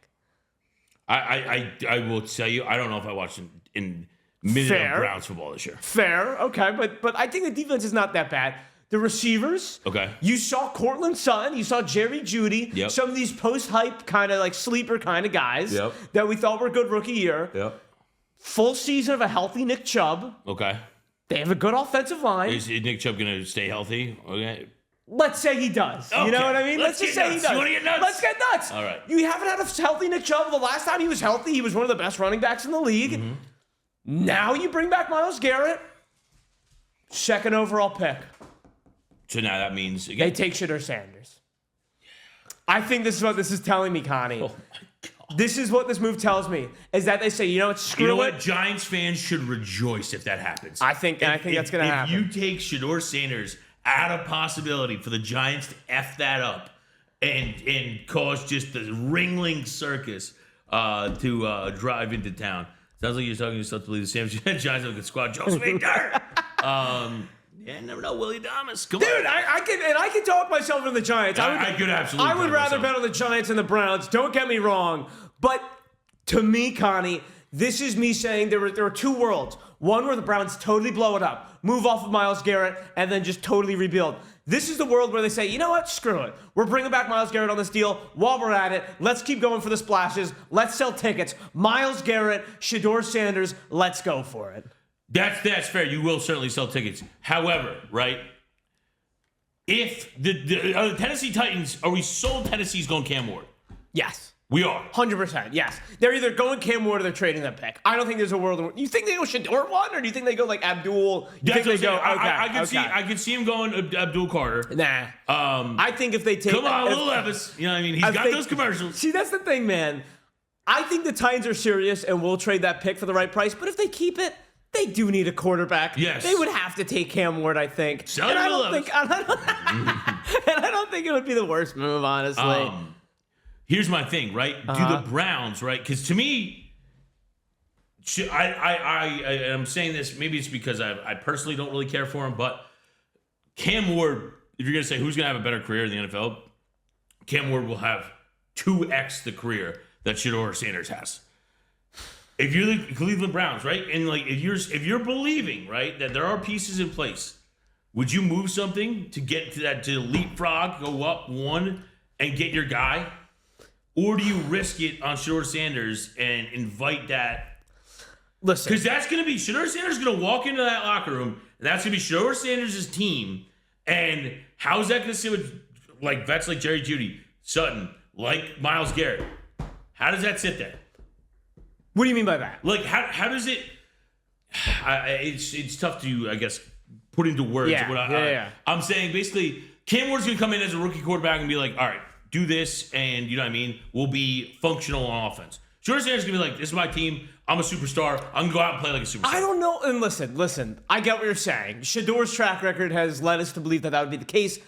I will tell you, I don't know if I watched in minute of Browns football this year. Fair, okay, but I think the defense is not that bad. The receivers, okay. You saw Cortland Sutton, you saw Jerry Jeudy, yep. Some of these post-hype kind of like sleeper kind of guys that we thought were good rookie year. Yep. Full season of a healthy Nick Chubb. Okay. They have a good offensive line. Is Nick Chubb going to stay healthy? Okay. Let's say he does. Okay. You know what I mean? Let's just say he does. You want to get nuts? Let's get nuts. All right. You haven't had a healthy Nick Chubb. The last time he was healthy, he was one of the best running backs in the league. Mm-hmm. Now you bring back Myles Garrett, 2nd overall pick. So now that means they take Shedeur Sanders. I think this is what this is telling me, Connie. Oh my God. This is what this move tells me is that they say, screw it. You know what? Giants fans should rejoice if that happens. I think that's going to happen. If you take Shedeur Sanders out of possibility for the Giants to F that up and cause just the ringling circus to drive into town. Sounds like you're talking yourself to believe the Giants have a good squad. Joe Smith. Yeah, never know. Willie Thomas. Come on. Dude, I can talk myself into the Giants. I could absolutely. I would rather bet on the Giants and the Browns. Don't get me wrong. But to me, Connie, this is me saying there are 2 worlds. One where the Browns totally blow it up, move off of Myles Garrett, and then just totally rebuild. This is the world where they say, you know what? Screw it. We're bringing back Myles Garrett on this deal. While we're at it, let's keep going for the splashes. Let's sell tickets. Myles Garrett, Shedeur Sanders, let's go for it. That's fair. You will certainly sell tickets. However, right, if the Tennessee Titans, are we sold Tennessee's going Cam Ward? Yes. We are. 100%, yes. They're either going Cam Ward or they're trading that pick. I don't think there's a world where... You think they go Shedeur one, or do you think they go like Abdul? You think they go... Okay, I could see him going Abdul Carter. Nah. I think if they take... Come on, Will Levis. You know what I mean? He's got those commercials. See, that's the thing, man. I think the Titans are serious and will trade that pick for the right price, but if they keep it... They do need a quarterback. Yes. They would have to take Cam Ward, I think. Sell and I don't think it would be the worst move, honestly. Here's my thing, right? Do the Browns, right? Because to me, I'm saying this, maybe it's because I personally don't really care for him, but Cam Ward, if you're going to say who's going to have a better career in the NFL, Cam Ward will have 2x the career that Shedeur Sanders has. If you're the Cleveland Browns, right, and like if you're believing, right, that there are pieces in place, would you move something to get to that, to leapfrog, go up one, and get your guy, or do you risk it on Shedeur Sanders and invite that? Listen, because that's going to be Shedeur Sanders is going to walk into that locker room, and that's going to be Shedeur Sanders' team, and how is that going to sit with like vets like Jerry Jeudy, Sutton, like Myles Garrett? How does that sit there? What do you mean by that? Like, how does it... it's tough to, I guess, put into words. Yeah. I'm saying, basically, Cam Ward's going to come in as a rookie quarterback and be like, all right, do this, and, you know what I mean, we'll be functional on offense. Shedeur Sanders is going to be like, this is my team. I'm a superstar. I'm going to go out and play like a superstar. I don't know. And listen. I get what you're saying. Shedeur's track record has led us to believe that would be the case.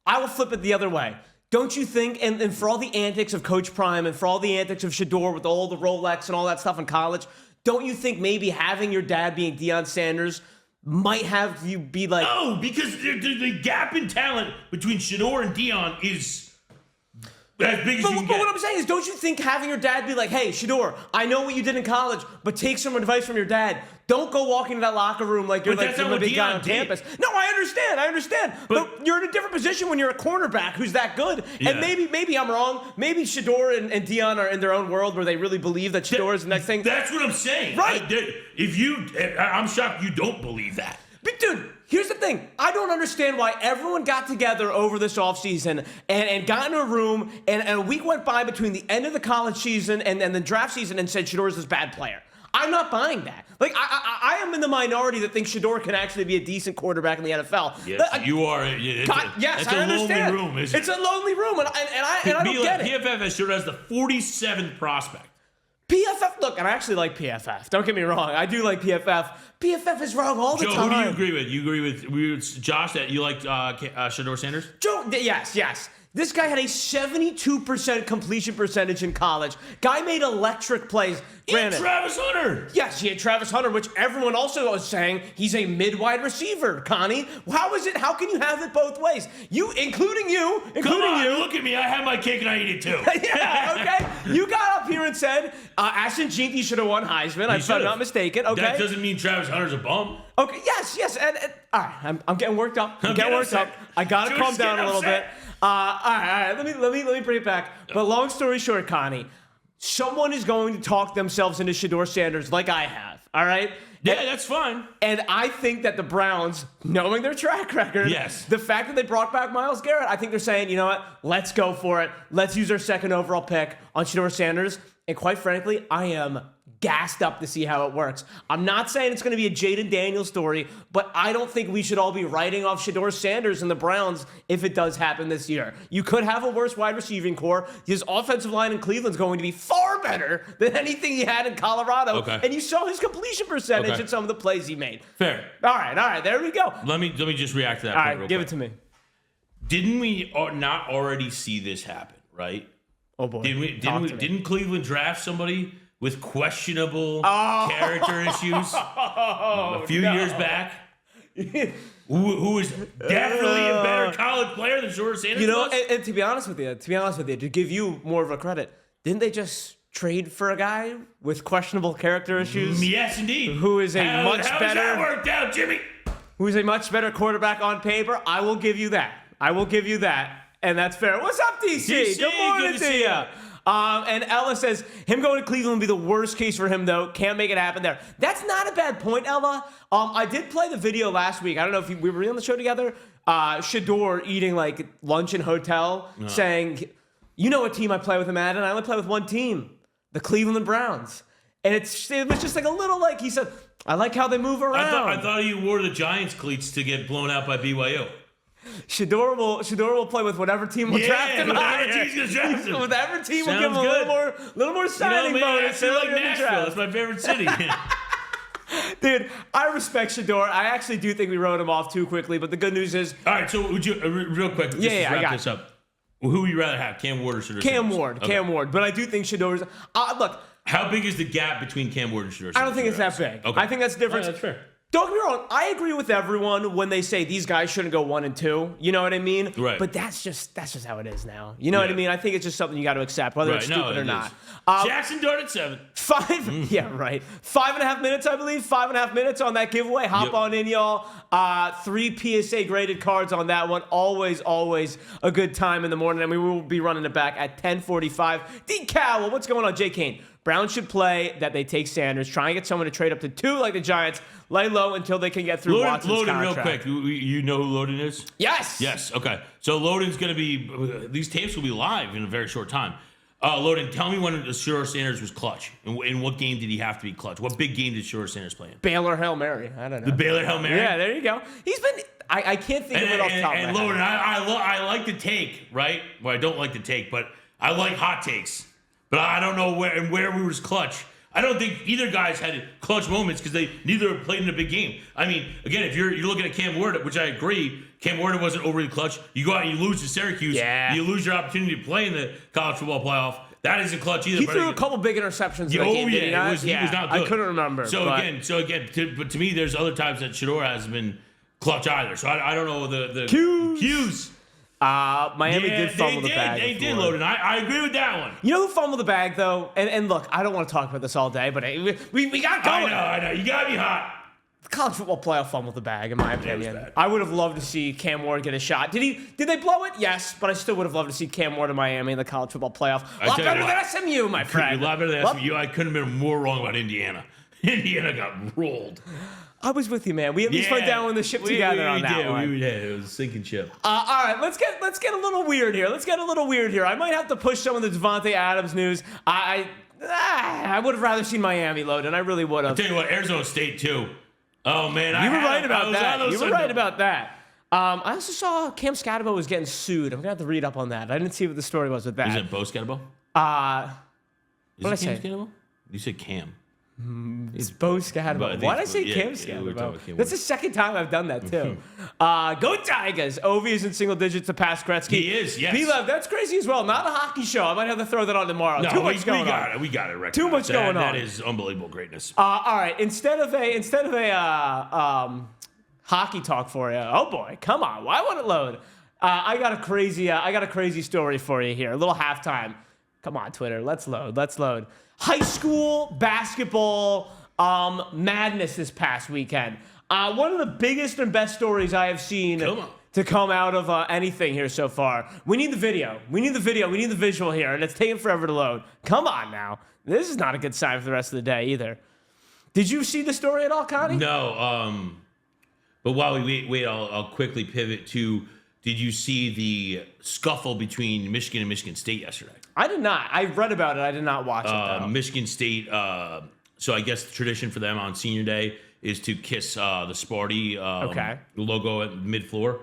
I will flip it the other way. Don't you think, and for all the antics of Coach Prime and for all the antics of Shedeur with all the Rolex and all that stuff in college, don't you think maybe having your dad being Deion Sanders might have you be like... No, because the gap in talent between Shedeur and Deion is as big as you can get. But what I'm saying is, don't you think having your dad be like, hey, Shedeur, I know what you did in college, but take some advice from your dad. Don't go walk into that locker room like you're like the big guy on campus. No, I understand. But you're in a different position when you're a cornerback who's that good. Yeah. And maybe I'm wrong. Maybe Shedeur and Deion are in their own world where they really believe that Shedeur is the next thing. That's what I'm saying. Right. I'm shocked you don't believe that. But dude, here's the thing. I don't understand why everyone got together over this offseason and got in a room and a week went by between the end of the college season and the draft season and said Shedeur is this bad player. I'm not buying that. Like, I am in the minority that thinks Shedeur can actually be a decent quarterback in the NFL. Yes, you are. Yes, I understand. Lonely room, isn't it? It's a lonely room, and I don't get it. PFF has Shedeur as the 47th prospect. PFF, look, and I actually like PFF. Don't get me wrong. I do like PFF. PFF is wrong all the time. Joe, who do you agree with? You agree with Josh that you like Shedeur Sanders? Joe, yes. This guy had a 72% completion percentage in college. Guy made electric plays. Granted, Travis Hunter. Yes, he had Travis Hunter, which everyone also was saying he's a mid-wide receiver, Connie. How can you have it both ways? Including you. Look at me. I have my cake and I eat it too. Yeah, okay. You got up here and said Ashton Jeanty should have won Heisman, if I'm not mistaken. Okay. That doesn't mean Travis Hunter's a bum. Okay, yes. And all right, I'm getting worked up. I got to calm down a little bit. All right. Let me bring it back. But long story short, Connie, someone is going to talk themselves into Shedeur Sanders like I have. All right. Yeah, that's fine. And I think that the Browns, knowing their track record, the fact that they brought back Myles Garrett, I think they're saying, you know what? Let's go for it. Let's use our second overall pick on Shedeur Sanders. And quite frankly, I am gassed up to see how it works. I'm not saying it's going to be a Jaden Daniels story, but I don't think we should all be writing off Shedeur Sanders and the Browns if it does happen this year. You could have a worse wide receiving core. His offensive line in Cleveland's going to be far better than anything he had in Colorado. Okay. And you saw his completion percentage and some of the plays he made. Fair. All right. There we go. Let me just react to that. All right, give it to me. Didn't we not already see this happen, right? Oh boy. Didn't Cleveland draft somebody with questionable character issues a few years back? Who is definitely a better college player than Shedeur Sanders? You know, and to be honest with you, to give you more of a credit, didn't they just trade for a guy with questionable character issues? Yes, indeed. Who is a much better? How's that worked out, Jimmy? Who is a much better quarterback on paper? I will give you that. And that's fair. What's up, DC? Good morning to you. And Ella says, him going to Cleveland would be the worst case for him, though. Can't make it happen there. That's not a bad point, Ella. I did play the video last week. I don't know if we were on the show together. Shedeur eating, like, lunch in hotel, saying, you know what team I play with him at, and I only play with one team, the Cleveland Browns. And it was just like a little, like, he said, I like how they move around. I thought you wore the Giants cleats to get blown out by BYU. Shedeur will play with whatever team will draft him. Whatever team will give him a little more signing bonus. I like Nashville. That's my favorite city. Dude, I respect Shedeur. I actually do think we wrote him off too quickly, but the good news is... All right, so would you, real quick, just to wrap this up. Who would you rather have, Cam Ward or Shedeur Sanders? Cam Ward. But I do think Shedeur's... look... How big is the gap between Cam Ward and Shedeur Sanders? I don't think it's that big. Okay. I think that's the difference. That's fair. Don't get me wrong. I agree with everyone when they say these guys shouldn't go 1 and 2. You know what I mean? Right. But that's just how it is now. You know what I mean? I think it's just something you got to accept, whether it's stupid or not. Jackson Dart at 7. 5. Yeah, right. 5.5 minutes, I believe. 5.5 minutes on that giveaway. Hop on in, y'all. 3 PSA graded cards on that one. Always a good time in the morning, and we will be running it back at 10:45. D. Cowell, what's going on, Jay Kane? Browns should play that they take Sanders, try and get someone to trade up to 2 like the Giants, lay low until they can get through Watson's contract. Real quick. You know who Loden is? Yes. Okay. So Loden's going to be, these tapes will be live in a very short time. Loden, tell me when Shedeur Sanders was clutch. In what game did he have to be clutch? What big game did Shedeur Sanders play in? Baylor Hail Mary. I don't know. The Baylor Hail Mary? Yeah, there you go. He's been, I can't think of it off the top of my head. Loden, I like the take, right? Well, I don't like the take, but I like hot takes. But I don't know where we was clutch. I don't think either guys had clutch moments because they neither played in a big game. I mean, again, if you're looking at Cam Ward, which I agree, Cam Ward wasn't overly clutch. You go out and you lose to Syracuse. Yeah. You lose your opportunity to play in the college football playoff. That isn't clutch either. He threw a couple big interceptions in that game, did he not? He was not good. I couldn't remember. So again, but to me, there's other times that Shedeur hasn't been clutch either. So I don't know the cues. Miami did fumble the bag. They did, Loden. I agree with that one. You know who fumbled the bag, though? And look, I don't want to talk about this all day, but we got going. I know. You got to be hot. The college football playoff fumbled the bag, in my opinion. I would have loved to see Cam Ward get a shot. Did they blow it? Yes, but I still would have loved to see Cam Ward in Miami in the college football playoff. A lot better than SMU, my friend. A lot better than SMU. I couldn't have been more wrong about Indiana. Indiana got rolled. I was with you, man. We at least went down on the ship together on that one. We did. It was a sinking ship. All right, let's get a little weird here. I might have to push some of the Devontae Adams news. I would have rather seen Miami load, and I really would have. I'll tell you what, Arizona State too. Oh man, you were right about that. I also saw Cam Scatterbo was getting sued. I'm gonna have to read up on that. I didn't see what the story was with that. Is it Bo Scatterbo? What did I say? Scatterbo? You said Cam. It's Bo Scatterbo. Why did I say Cam Scatterbo? That's the second time I've done that, too. Go Tigers. Ovi is in single digits to pass Gretzky. He is, yes. P-Love, that's crazy as well. Not a hockey show. I might have to throw that on tomorrow. No, Too much going on. We got it. Too much going on. That is unbelievable greatness. All right. Instead of a hockey talk for you. Oh, boy. Come on. Why won't it load? I got a crazy story for you here. A little halftime. Come on, Twitter. Let's load. High school basketball madness this past weekend. One of the biggest and best stories I have seen to come out of anything here so far. We need the video. We need the visual here, and it's taking forever to load. Come on now. This is not a good sign for the rest of the day either. Did you see the story at all, Connie? No. But while we wait, I'll quickly pivot to, did you see the scuffle between Michigan and Michigan State yesterday? I did not. I read about it. I did not watch it, though. Michigan State, so I guess the tradition for them on senior day is to kiss the Sparty logo at mid-floor.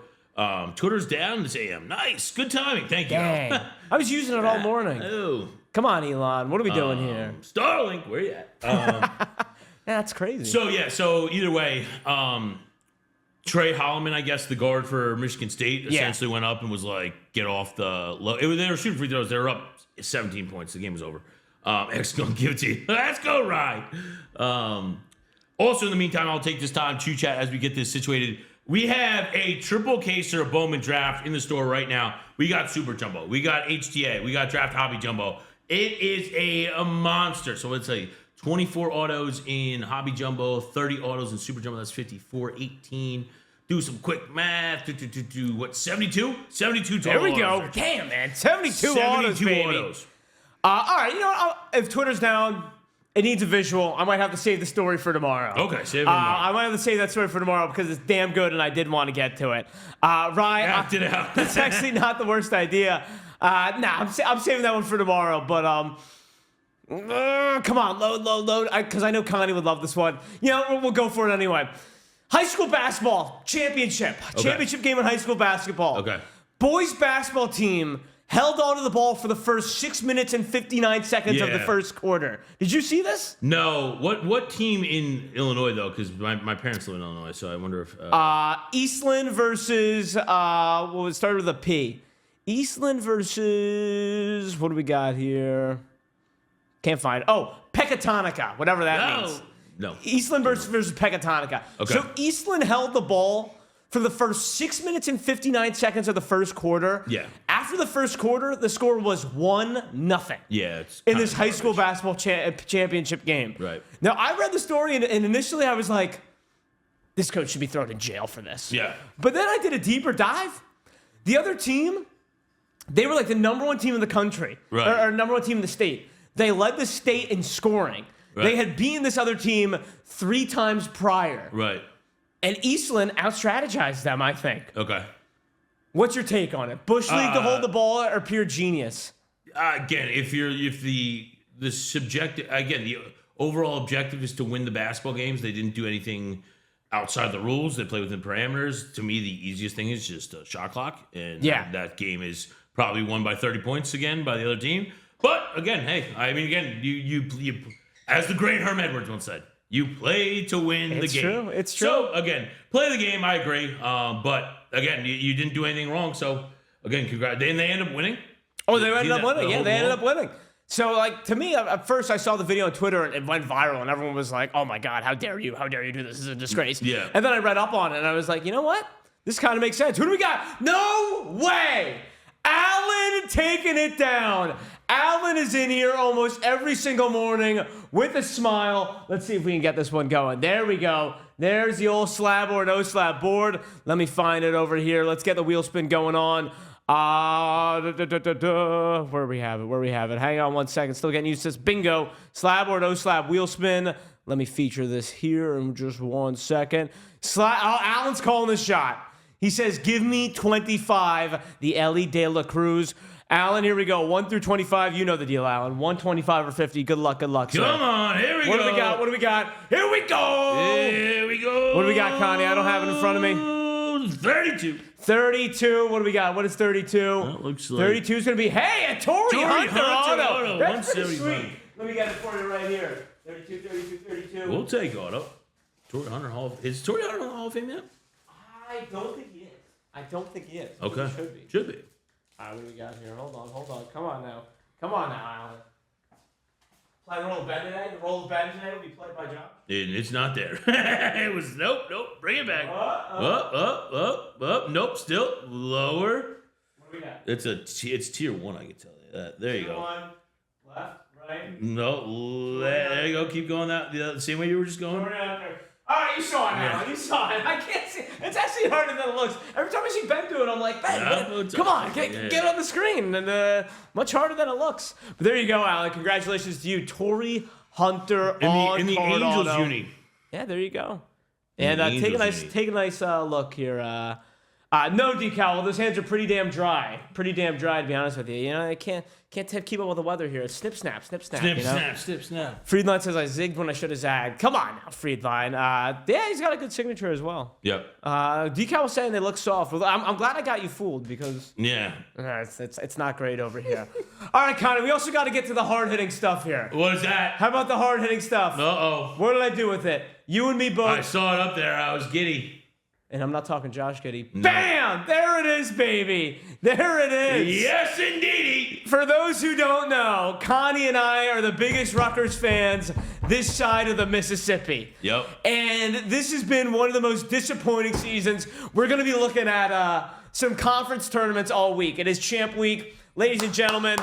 Twitter's down this AM. Nice. Good timing. Thank you. Dang. I was using it all morning. Oh. Come on, Elon. What are we doing here? Starlink, where you at? That's crazy. So either way, Trey Holloman, I guess, the guard for Michigan State, essentially went up and was like, get off the low. They were shooting free throws. They were up 17 points. The game was over. X going to give it to you. Let's go, Ryan. Also, in the meantime, I'll take this time to chat as we get this situated. We have a triple caser of Bowman Draft in the store right now. We got Super Jumbo. We got HTA. We got Draft Hobby Jumbo. It is a monster. So let's say 24 autos in Hobby Jumbo, 30 autos in Super Jumbo. That's 54, 18. Do some quick math. What, 72? 72 total. There we go. Damn, man. 72 autos, baby. All right, you know what? If Twitter's down, it needs a visual. I might have to save the story for tomorrow. Okay, save it tomorrow. I might have to save that story for tomorrow because it's damn good and I did want to get to it. Ryan, that's actually not the worst idea. I'm saving that one for tomorrow, but come on, load, because I know Connie would love this one. You know, we'll go for it anyway. High school basketball championship game in high school basketball. Okay. Boys basketball team held onto the ball for the first 6 minutes and 59 seconds of the first quarter. Did you see this? No. What team in Illinois though? Because my parents live in Illinois, so I wonder if Eastland versus it started with a P. Eastland versus what do we got here? Can't find it. Oh, Pecatonica, whatever that means. No. Eastland versus Pecatonica. Okay. So Eastland held the ball for the first 6 minutes and 59 seconds of the first quarter. Yeah. After the first quarter, the score was 1-0. Yeah. It's in this high school basketball championship game. Right. Now, I read the story, and initially I was like, this coach should be thrown in jail for this. Yeah. But then I did a deeper dive. The other team, they were like the number one team in the country. Right. Or number one team in the state. They led the state in scoring. Right. They had beaten this other team 3 times prior. Right. And Eastland out-strategized them, I think. Okay. What's your take on it? Bush League to hold the ball or pure genius? Again, if the subjective, again, the overall objective is to win the basketball games. They didn't do anything outside the rules. They play within parameters. To me, the easiest thing is just a shot clock. And that game is probably won by 30 points again by the other team. But again, hey, I mean, again, you as the great Herm Edwards once said, you play to win the game. It's true. So, again, play the game, I agree. But, again, you didn't do anything wrong. So, again, congrats. And they ended up winning? Oh, they ended up winning. Yeah, they ended up winning. So, like, to me, at first I saw the video on Twitter and it went viral and everyone was like, oh, my God, how dare you? How dare you do this? This is a disgrace. Yeah. And then I read up on it and I was like, you know what? This kind of makes sense. Who do we got? No way! Allen taking it down. Allen is in here almost every single morning with a smile. Let's see if we can get this one going. There we go. There's the old slab or no slab board. Let me find it over here. Let's get the wheel spin going on. Where we have it. Hang on one second. Still getting used to this. Bingo. Slab or no slab wheel spin. Let me feature this here in just 1 second. Allen's calling this shot. He says, give me 25, the Ellie De La Cruz. Allen, here we go. 1 through 25. You know the deal, Allen. 125 or 50. Good luck, sir. Come on, here we go. What do we got? Here we go. What do we got, Connie? I don't have it in front of me. 32. 32. What do we got? What is 32? That looks like 32 is going to be, hey, a Torrey Hunter auto. That's pretty 175. sweet. Let me get it for you right here. 32. We'll take auto. Torrey Hunter is Torrey Hunter in the Hall of Fame yet? I don't think he is. Okay. He Should be. All right, what do we got here? Hold on. Come on now, Allen. Play the role of Ben today. The role of Ben today will be played by John. It's not there. It was nope. Bring it back. Up. Nope. Still lower. What do we got? It's tier 1. I can tell you that. There you go. 1, left, right. No, there you go. Keep going the same way you were just going. All right, you saw it now. You saw it. I can't see. It's actually harder than it looks. Every time I see Ben do it, I'm like, Ben, come on, get on the screen. And much harder than it looks. But there you go, Allen. Congratulations to you, Torrey Hunter in the Angels auto. uni. Yeah, there you go. And take a nice look here. No decal. Those hands are pretty damn dry. To be honest with you. You know, I can't keep up with the weather here. It's snip, snap. Snip, snap. Friedline says I zigged when I should have zagged. Come on now, Friedline. Yeah, he's got a good signature as well. Yep. Decal was saying they look soft. I'm glad I got you fooled because it's not great over here. All right, Connie, we also got to get to the hard-hitting stuff here. What is that? How about the hard-hitting stuff? Uh-oh. What did I do with it? You and me both. I saw it up there. I was giddy. And I'm not talking Josh Giddey. No. Bam! There it is, baby. There it is. Yes, indeedy. For those who don't know, Connie and I are the biggest Rutgers fans this side of the Mississippi. Yep. And this has been one of the most disappointing seasons. We're going to be looking at some conference tournaments all week. It is Champ Week. Ladies and gentlemen,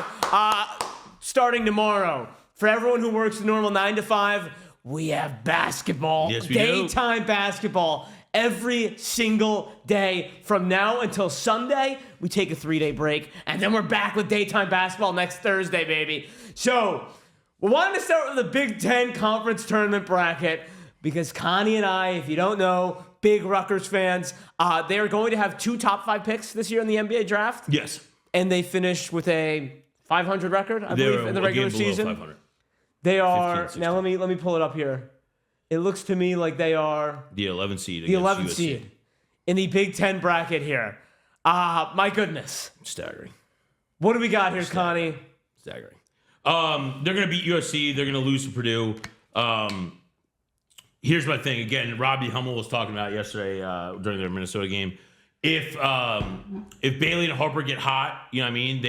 starting tomorrow, for everyone who works the normal 9 to 5, we have basketball. Yes, we Daytime basketball. Every single day from now until Sunday, we take a 3-day break, and then we're back with daytime basketball next Thursday, baby. So, we wanted to start with the Big Ten Conference Tournament bracket because Connie and I, if you don't know, big Rutgers fans, they are going to have 2 top 5 picks this year in the NBA draft. Yes. And they finished with a 500 record, I believe, in the regular season. 500. They are, 15, now let me pull it up here. It looks to me like they are the 11th seed. The 11th seed in the Big Ten bracket here. My goodness. Staggering. What do we got here, Connie? Staggering. They're going to beat USC. They're going to lose to Purdue. Here's my thing. Again, Robbie Hummel was talking about yesterday during their Minnesota game. If Bailey and Harper get hot, you know what I mean?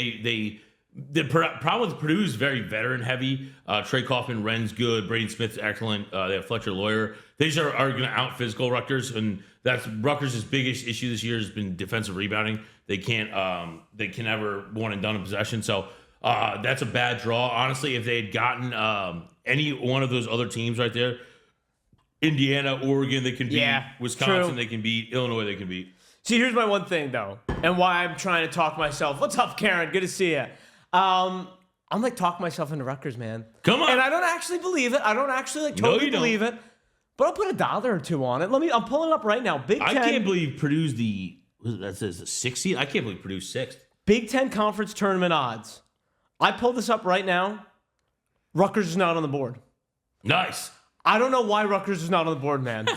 The problem with Purdue is very veteran heavy. Trey Kaufman, Ren's good. Braden Smith's excellent. They have Fletcher Lawyer. They just are going to out physical Rutgers, and that's Rutgers' biggest issue this year has been defensive rebounding. They can never one and done in possession. So that's a bad draw. Honestly, if they had gotten any one of those other teams right there, Indiana, Oregon, they can beat. Wisconsin, true. They can beat. Illinois, they can beat. See, here's my one thing, though, and why I'm trying to talk myself. What's up, Karen? Good to see you. I'm like talking myself into Rutgers, man. Come on. And I don't actually believe it. I don't actually totally believe it. But I'll put $1 or $2 on it. I'm pulling it up right now. Big Ten. I can't believe Purdue's the 6th seed. I can't believe Purdue's 6th. Big Ten Conference Tournament odds. I pulled this up right now. Rutgers is not on the board. Nice. I don't know why Rutgers is not on the board, man.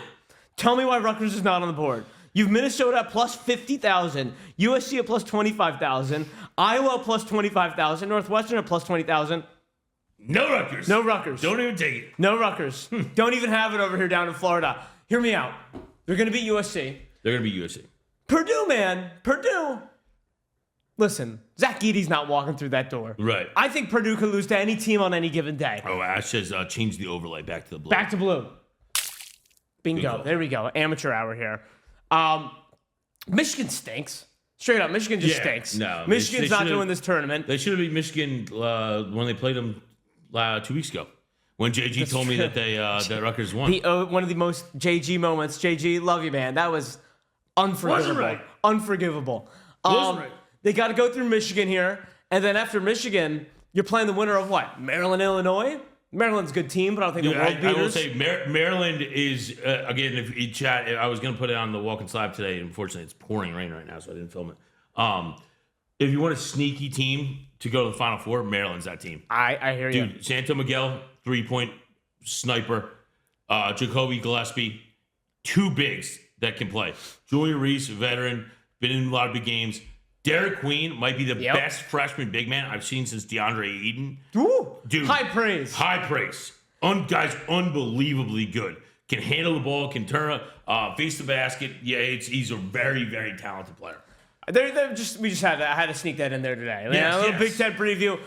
Tell me why Rutgers is not on the board. You've Minnesota at plus 50,000, USC at plus 25,000, Iowa at plus 25,000, Northwestern at plus 20,000. No Rutgers. No Rutgers. Don't even take it. No Rutgers. Don't even have it over here down in Florida. Hear me out. They're going to beat USC. They're going to be USC. Purdue, man. Purdue. Listen, Zach Edey's not walking through that door. Right. I think Purdue could lose to any team on any given day. Oh, Ash says change the overlay back to the blue. Back to blue. Bingo. There we go. Amateur hour here. Michigan stinks. Straight up, Michigan just stinks. No, Michigan's not doing this tournament. They should have beat Michigan when they played them 2 weeks ago. When JG told me that that Rutgers won. One of the most JG moments. JG, love you, man. That was unforgivable. Wasn't right. Unforgivable. Wasn't right. They got to go through Michigan here, and then after Michigan, you're playing the winner of what? Maryland, Illinois? Maryland's a good team, but I don't think they're world beaters. I will say Maryland is, again, if you chat, I was going to put it on the Talkin Slab today. Unfortunately, it's pouring rain right now, so I didn't film it. If you want a sneaky team to go to the Final Four, Maryland's that team. I hear you. Dude, Santo Miguel, 3-point sniper. Jacoby Gillespie, 2 bigs that can play. Julian Reese, veteran, been in a lot of big games. Derek Queen might be the best freshman big man I've seen since DeAndre Eden. Ooh, dude, high praise. High praise. Guy's unbelievably good. Can handle the ball, can turn face the basket. Yeah, he's a very, very talented player. I had to sneak that in there today. Yes, a little Big Ten preview.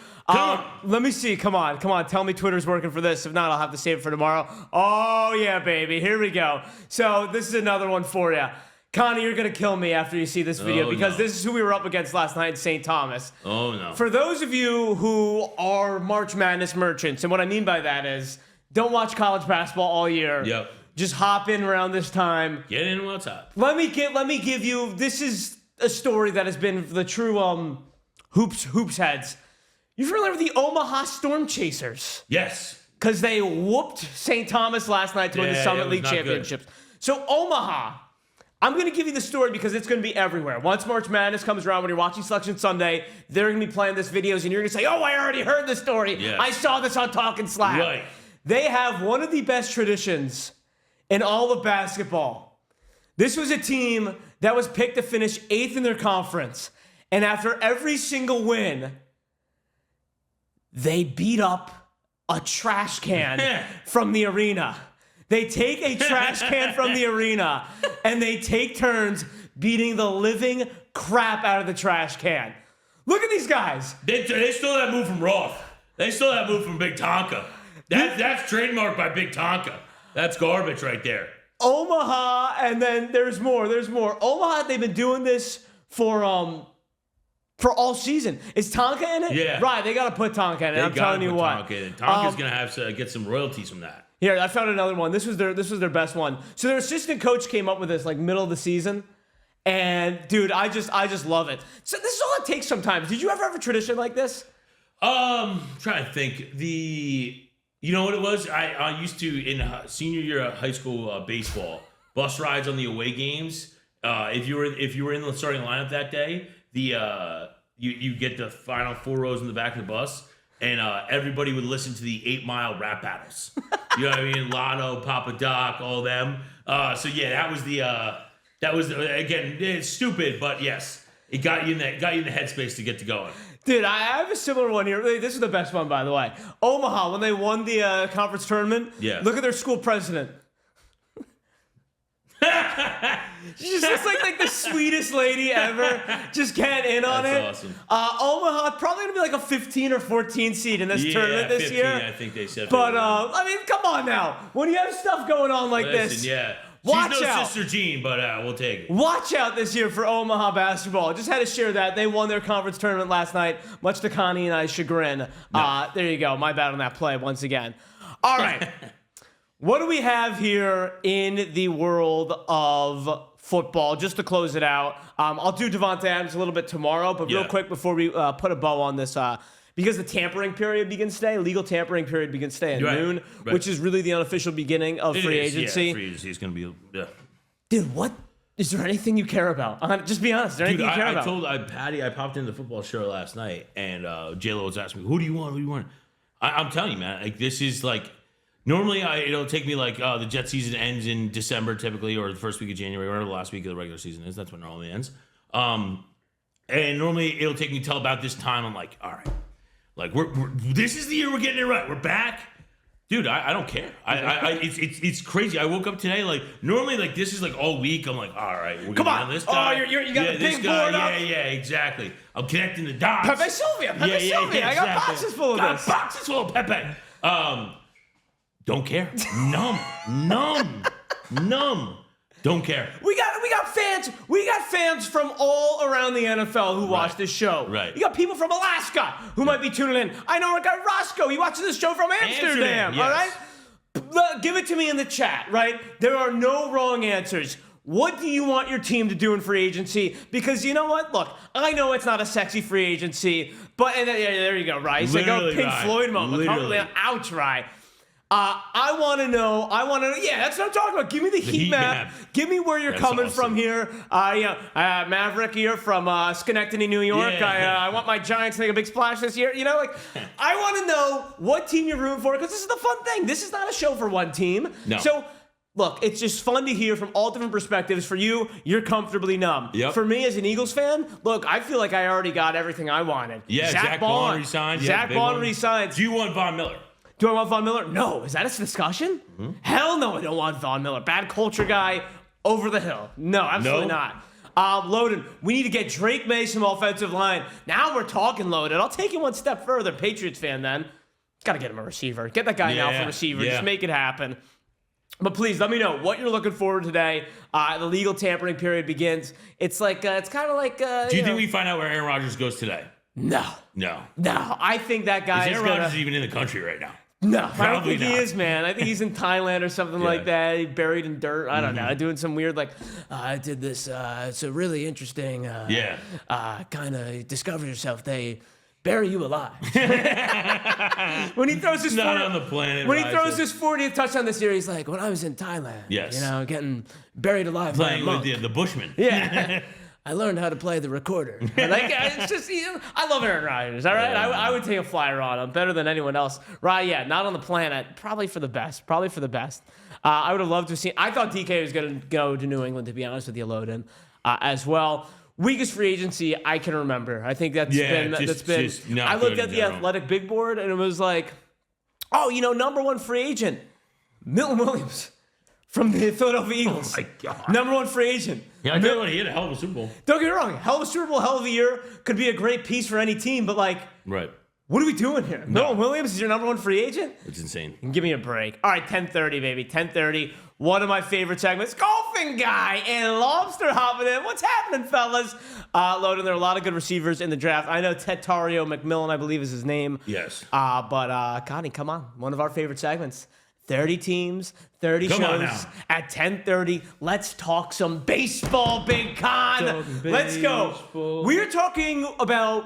Let me see. Come on. Tell me Twitter's working for this. If not, I'll have to save it for tomorrow. Oh, yeah, baby. Here we go. So this is another one for you. Connie, you're going to kill me after you see this video because this is who we were up against last night in St. Thomas. Oh, no. For those of you who are March Madness merchants, and what I mean by that is don't watch college basketball all year. Yep. Just hop in around this time. Get in what's up. Let me give you, this is a story that has been the true hoops heads. You familiar with the Omaha Storm Chasers? Yes. Because they whooped St. Thomas last night to win the Summit League Championships. So Omaha, I'm going to give you the story because it's going to be everywhere. Once March Madness comes around, when you're watching Selection Sunday, they're going to be playing this videos, and you're going to say, oh, I already heard this story. Yes. I saw this on Talkin Slab. Right. They have one of the best traditions in all of basketball. This was a team that was picked to finish 8th in their conference, and after every single win, they beat up a trash can from the arena. They take a trash can from the arena, and they take turns beating the living crap out of the trash can. Look at these guys. They stole that move from Roth. They stole that move from Big Tonka. That's trademarked by Big Tonka. That's garbage right there. Omaha, and then there's more. Omaha, they've been doing this for all season. Is Tonka in it? Yeah. Right, they got to put Tonka in it. I'm telling you what. Tonka's going to have to get some royalties from that. Here, I found another one. This was their best one. So their assistant coach came up with this like middle of the season. And dude, I just love it. So this is all it takes sometimes. Did you ever have a tradition like this? Trying to think. You know what it was? I used to, in senior year of high school baseball, bus rides on the away games. If you were in the starting lineup that day, you get the final 4 rows in the back of the bus, and everybody would listen to the 8 Mile rap battles. You know what I mean? Lotto, Papa Doc, all them. So yeah, that was again, it's stupid, but yes, it got you in the headspace to get to going. Dude, I have a similar one here. This is the best one, by the way. Omaha, when they won the conference tournament, look at their school president. She's just like the sweetest lady ever. Just can't in on it. That's awesome. Omaha, probably going to be like a 15 or 14 seed in this tournament this 15, year. I think they said. But, I mean, come on now. When you have stuff going on like this. Yeah. Watch She's no out. Sister Jean, but we'll take it. Watch out this year for Omaha basketball. Just had to share that. They won their conference tournament last night, much to Connie and I's chagrin. No. There you go. My bad on that play once again. All right. What do we have here in the world of football? Just to close it out, I'll do Devontae Adams a little bit tomorrow, but real quick before we put a bow on this, because the tampering period begins today, legal tampering period begins today at noon, which is really the unofficial beginning of free agency. Yeah, free agency is going to be, Dude, what? Is there anything you care about? Just be honest. Is there anything you care about? I told Patty, I popped into the football show last night, and J-Lo was asking me, who do you want? I'm telling you, man, like this is like, normally it'll take me like, the Jet season ends in December typically, or the first week of January, or the last week of the regular season is. That's when it normally ends. And normally it'll take me till about this time. I'm like, all right. Like this is the year we're getting it right. We're back. Dude, I don't care. It's crazy. I woke up today like normally like this is like all week. I'm like, all right, we're come on, this guy. You got the this big guy. board up. Yeah, exactly. I'm connecting the dots. Pepe Sylvia. I got boxes full of this. Boxes full of Pepe. Don't care. Numb. Don't care. We got fans. We got fans from all around the NFL who watch this show. Right. You got people from Alaska who might be tuning in. I know our guy Roscoe. He watches this show from Amsterdam. Yes. All right. Give it to me in the chat. Right. There are no wrong answers. What do you want your team to do in free agency? Because you know what? Look, I know it's not a sexy free agency, but there you go, right? So go Pink Floyd moment. Literally. Ouch, right? I want to know. Yeah, that's what I'm talking about. Give me the heat map. Give me where you're coming from here. Maverick here from Schenectady, New York. Yeah. I want my Giants to make a big splash this year. You know, like I want to know what team you're rooting for because this is the fun thing. This is not a show for one team. No. So. Look, it's just fun to hear from all different perspectives. For you, you're comfortably numb. Yep. For me, as an Eagles fan, look, I feel like I already got everything I wanted. Yeah, Zach Bond resigned. Zach Bond resigned. Do you want Von Miller? Do I want Von Miller? No. Is that a discussion? Mm-hmm. Hell no, I don't want Von Miller. Bad culture guy, over the hill. No, absolutely not. Loden, we need to get Drake May some offensive line. Now we're talking, Loden. I'll take it one step further. Patriots fan, then. Got to get him a receiver. Get that guy now for receiver. Just make it happen. But please let me know what you're looking forward to today. The legal tampering period begins. It's like it's kind of like. Do you think we find out where Aaron Rodgers goes today? No. I think that guy is Aaron Rodgers even in the country right now? No, probably I don't think not. he is, man. I think he's in Thailand or something like that. He buried in dirt. I don't know. Doing some weird I did this. It's a really interesting. Kind of discover yourself. They bury you alive. When he throws his not on the planet. When he throws his 40th touchdown this year, he's like, when I was in Thailand, getting buried alive playing by a monk. with the Bushmen. Yeah. I learned how to play the recorder. It's just, I love Aaron Rodgers, all right? I would take a flyer on him, better than anyone else. Right, not on the planet. Probably for the best. I would have loved to have seen, I thought DK was going to go to New England, to be honest with you, Loden, as well. Weakest free agency I can remember. I think that's been. I looked at the Athletic big board and it was like, number one free agent, Milton Williams from the Philadelphia Eagles. Oh my God. Number one free agent. Yeah, I tell you what, he had a hell of a Super Bowl. Don't get me wrong, hell of a Super Bowl, hell of a year. Could be a great piece for any team, but right. What are we doing here? Milton Williams is your number one free agent? It's insane. Give me a break. All right, 10:30, baby. 10:30. One of my favorite segments, Golfing Guy and Lobster hopping in. What's happening, fellas? Loden, there are a lot of good receivers in the draft. I know Tetario McMillan, I believe is his name. Yes. But Connie, come on. One of our favorite segments. 30 teams, 30 shows at 10:30. Let's talk some baseball, Big Con. Let's go. We're talking about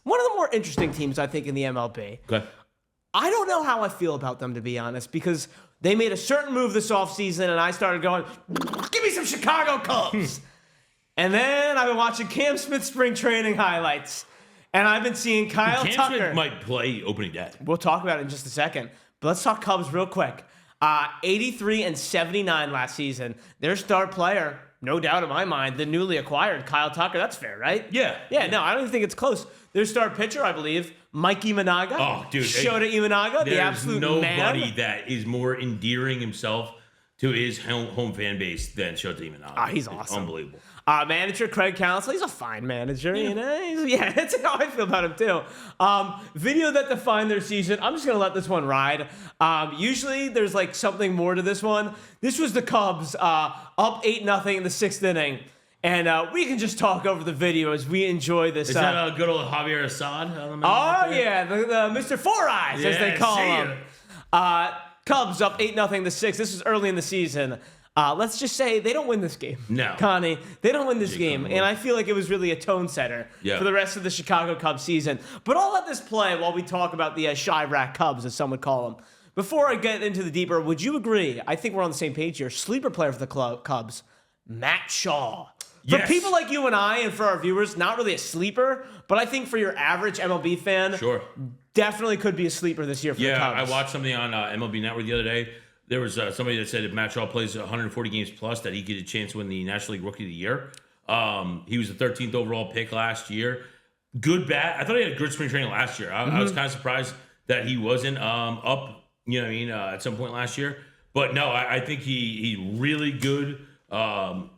one of the more interesting teams, I think, in the MLB. Okay. I don't know how I feel about them, to be honest, because they made a certain move this offseason, and I started going, give me some Chicago Cubs. And then I've been watching Cam Smith spring training highlights, and I've been seeing Kyle Tucker. Cam Smith might play opening day. We'll talk about it in just a second. But let's talk Cubs real quick. 83 and 79 last season. Their star player, no doubt in my mind, the newly acquired Kyle Tucker. That's fair, right? Yeah. No, I don't even think it's close. Their star pitcher, I believe, Mikey Managa. Oh, dude. Shota Imanaga, the absolute man. There's nobody that is more endearing himself to his home fan base than Shota Imanaga. He's awesome. It's unbelievable. Manager Craig Counsell, he's a fine manager, that's how I feel about him too. Video that defined their season, I'm just going to let this one ride. Usually there's something more to this one. This was the Cubs up 8-0 in the 6th inning. And we can just talk over the video as we enjoy this. Is that a good old Javier Assad? The Mr. Four Eyes, as they call him. Cubs up 8-0 the 6th. This was early in the season. Let's just say they don't win this game. No. Connie, they don't win this game. And I feel like it was really a tone setter for the rest of the Chicago Cubs season. But I'll let this play while we talk about the Chirac Cubs, as some would call them. Before I get into the deeper, would you agree? I think we're on the same page here. Sleeper player for the Cubs, Matt Shaw. For people like you and I, and for our viewers, not really a sleeper, but I think for your average MLB fan, definitely could be a sleeper this year for the Cubs. Yeah, I watched something on MLB Network the other day. There was somebody that said if Matt Shaw plays 140 games plus, that he get a chance to win the National League Rookie of the Year. He was the 13th overall pick last year. good bat. I thought he had a good spring training last year. I was kind of surprised that he wasn't up, you know what I mean, at some point last year. But no, I think he really good. To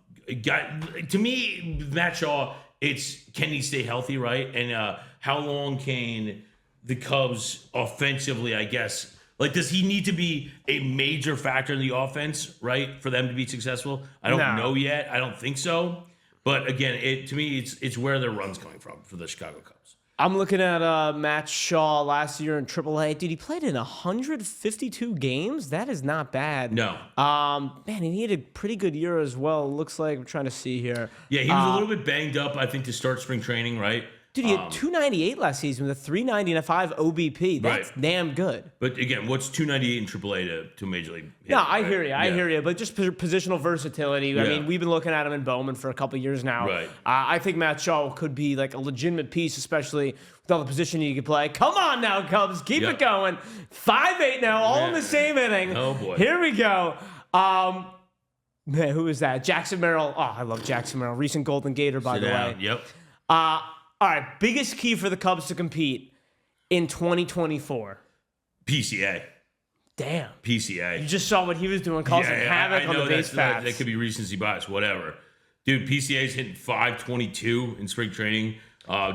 me, Matt Shaw, can he stay healthy, right? And how long can the Cubs offensively, I guess, like, does he need to be a major factor in the offense, right, for them to be successful? I don't know yet. I don't think so. But again, to me, it's where their run's coming from for the Chicago Cubs. I'm looking at Matt Shaw last year in AAA. Dude, he played in 152 games. That is not bad. No. Man, he had a pretty good year as well. Looks like I'm trying to see here. Yeah, he was a little bit banged up, I think, to start spring training, right? Dude, he had 298 last season with a 395 OBP. That's damn good. But again, what's 298 in AAA to Major League? No, I hear you. I hear you. But just positional versatility. Yeah. I mean, we've been looking at him in Bowman for a couple years now. Right. I think Matt Shaw could be like a legitimate piece, especily with all the position you can play. Come on now, Cubs. Keep it going. 5-8 now, all in the same inning. Oh, boy. Here we go. Man, who is that? Jackson Merrill. Oh, I love Jackson Merrill. Recent Golden Gator, by the way. Yep. All right, biggest key for the Cubs to compete in 2024. PCA. Damn. PCA. You just saw what he was doing, causing havoc on the base paths. That could be recency bias, whatever. Dude, PCA's hitting 522 in spring training.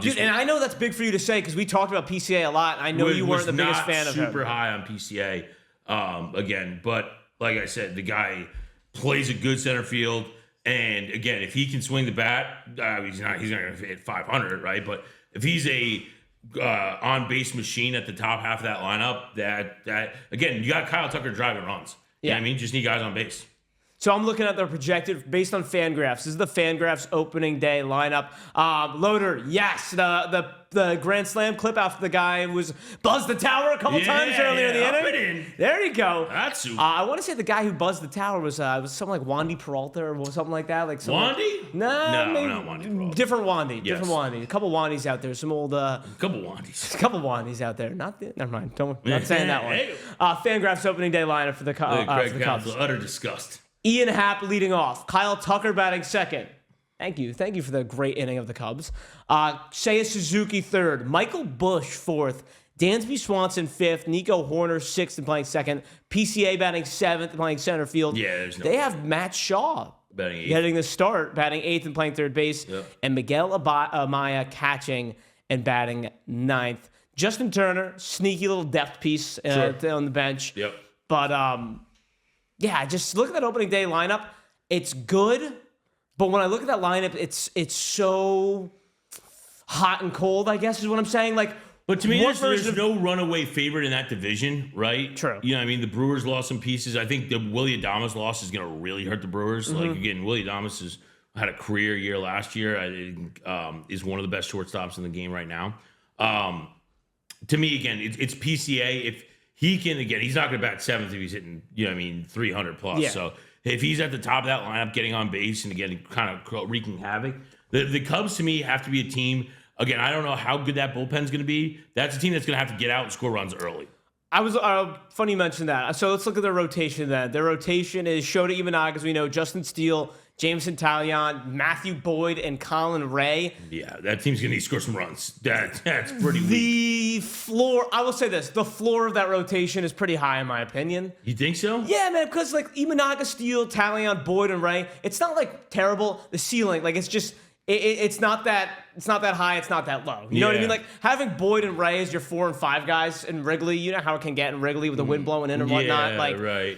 Dude, and I know that's big for you to say because we talked about PCA a lot. And I know you weren't the biggest fan of him. Super high on PCA again, but like I said, the guy plays a good center field. And again, if he can swing the bat, he's not going to hit 500, right? But if he's a on base machine at the top half of that lineup, that again, you got Kyle Tucker driving runs. You know what I mean? Just need guys on base. So I'm looking at their projected based on Fangraphs. This is the Fangraphs opening day lineup. Loader, yes, the Grand Slam clip after the guy was buzzed the tower a couple times earlier in the inning. There you go. That's super. I want to say the guy who buzzed the tower was something like Wandy Peralta or something like that. Like Wandy? No, not Wandy Peralta. Different Wandy. Yes. Different Wandy. A couple Wandys out there. Some old. Couple Wandys. A couple Wandys out there. Never mind. Not saying that one. Fangraphs opening day lineup for the Cubs. Utter disgust. Ian Happ leading off. Kyle Tucker batting second. Thank you for the great inning of the Cubs. Seiya Suzuki third. Michael Busch fourth. Dansby Swanson fifth. Nico Horner sixth and playing second. PCA batting seventh and playing center field. Yeah, they have Matt Shaw batting eighth. getting the start, batting eighth and playing third base. Yep. And Miguel Amaya catching and batting ninth. Justin Turner, sneaky little depth piece on the bench. Yep. But yeah, just look at that opening day lineup. It's good, but when I look at that lineup, it's so hot and cold, I guess is what I'm saying. Like, but to me, there's no runaway favorite in that division, right? True. You know what I mean? The Brewers lost some pieces. I think the Willy Adames loss is going to really hurt the Brewers. Mm-hmm. Like, again, Willy Adames had a career year last year. Is one of the best shortstops in the game right now. To me, again, it's PCA. If he can, again, he's not going to bat seventh if he's hitting, 300 plus. Yeah. So if he's at the top of that lineup, getting on base and again, kind of wreaking havoc, the Cubs to me have to be a team. Again, I don't know how good that bullpen's going to be. That's a team that's going to have to get out and score runs early. I was funny you mentioned that. So let's look at their rotation then. Their rotation is Shota Imanaga, as we know, Justin Steele, Jameson Taillon, Matthew Boyd, and Colin Ray. Yeah, that team's going to need to score some runs. That's pretty weak. The floor, I will say this, the floor of that rotation is pretty high in my opinion. You think so? Yeah, man, because like Imanaga, Steele, Taillon, Boyd, and Ray, it's not like terrible. The ceiling, like it's just, it's not that high, it's not that low. You know what I mean? Like having Boyd and Ray as your 4 and 5 guys in Wrigley, you know how it can get in Wrigley with the wind blowing in and whatnot. Like, right.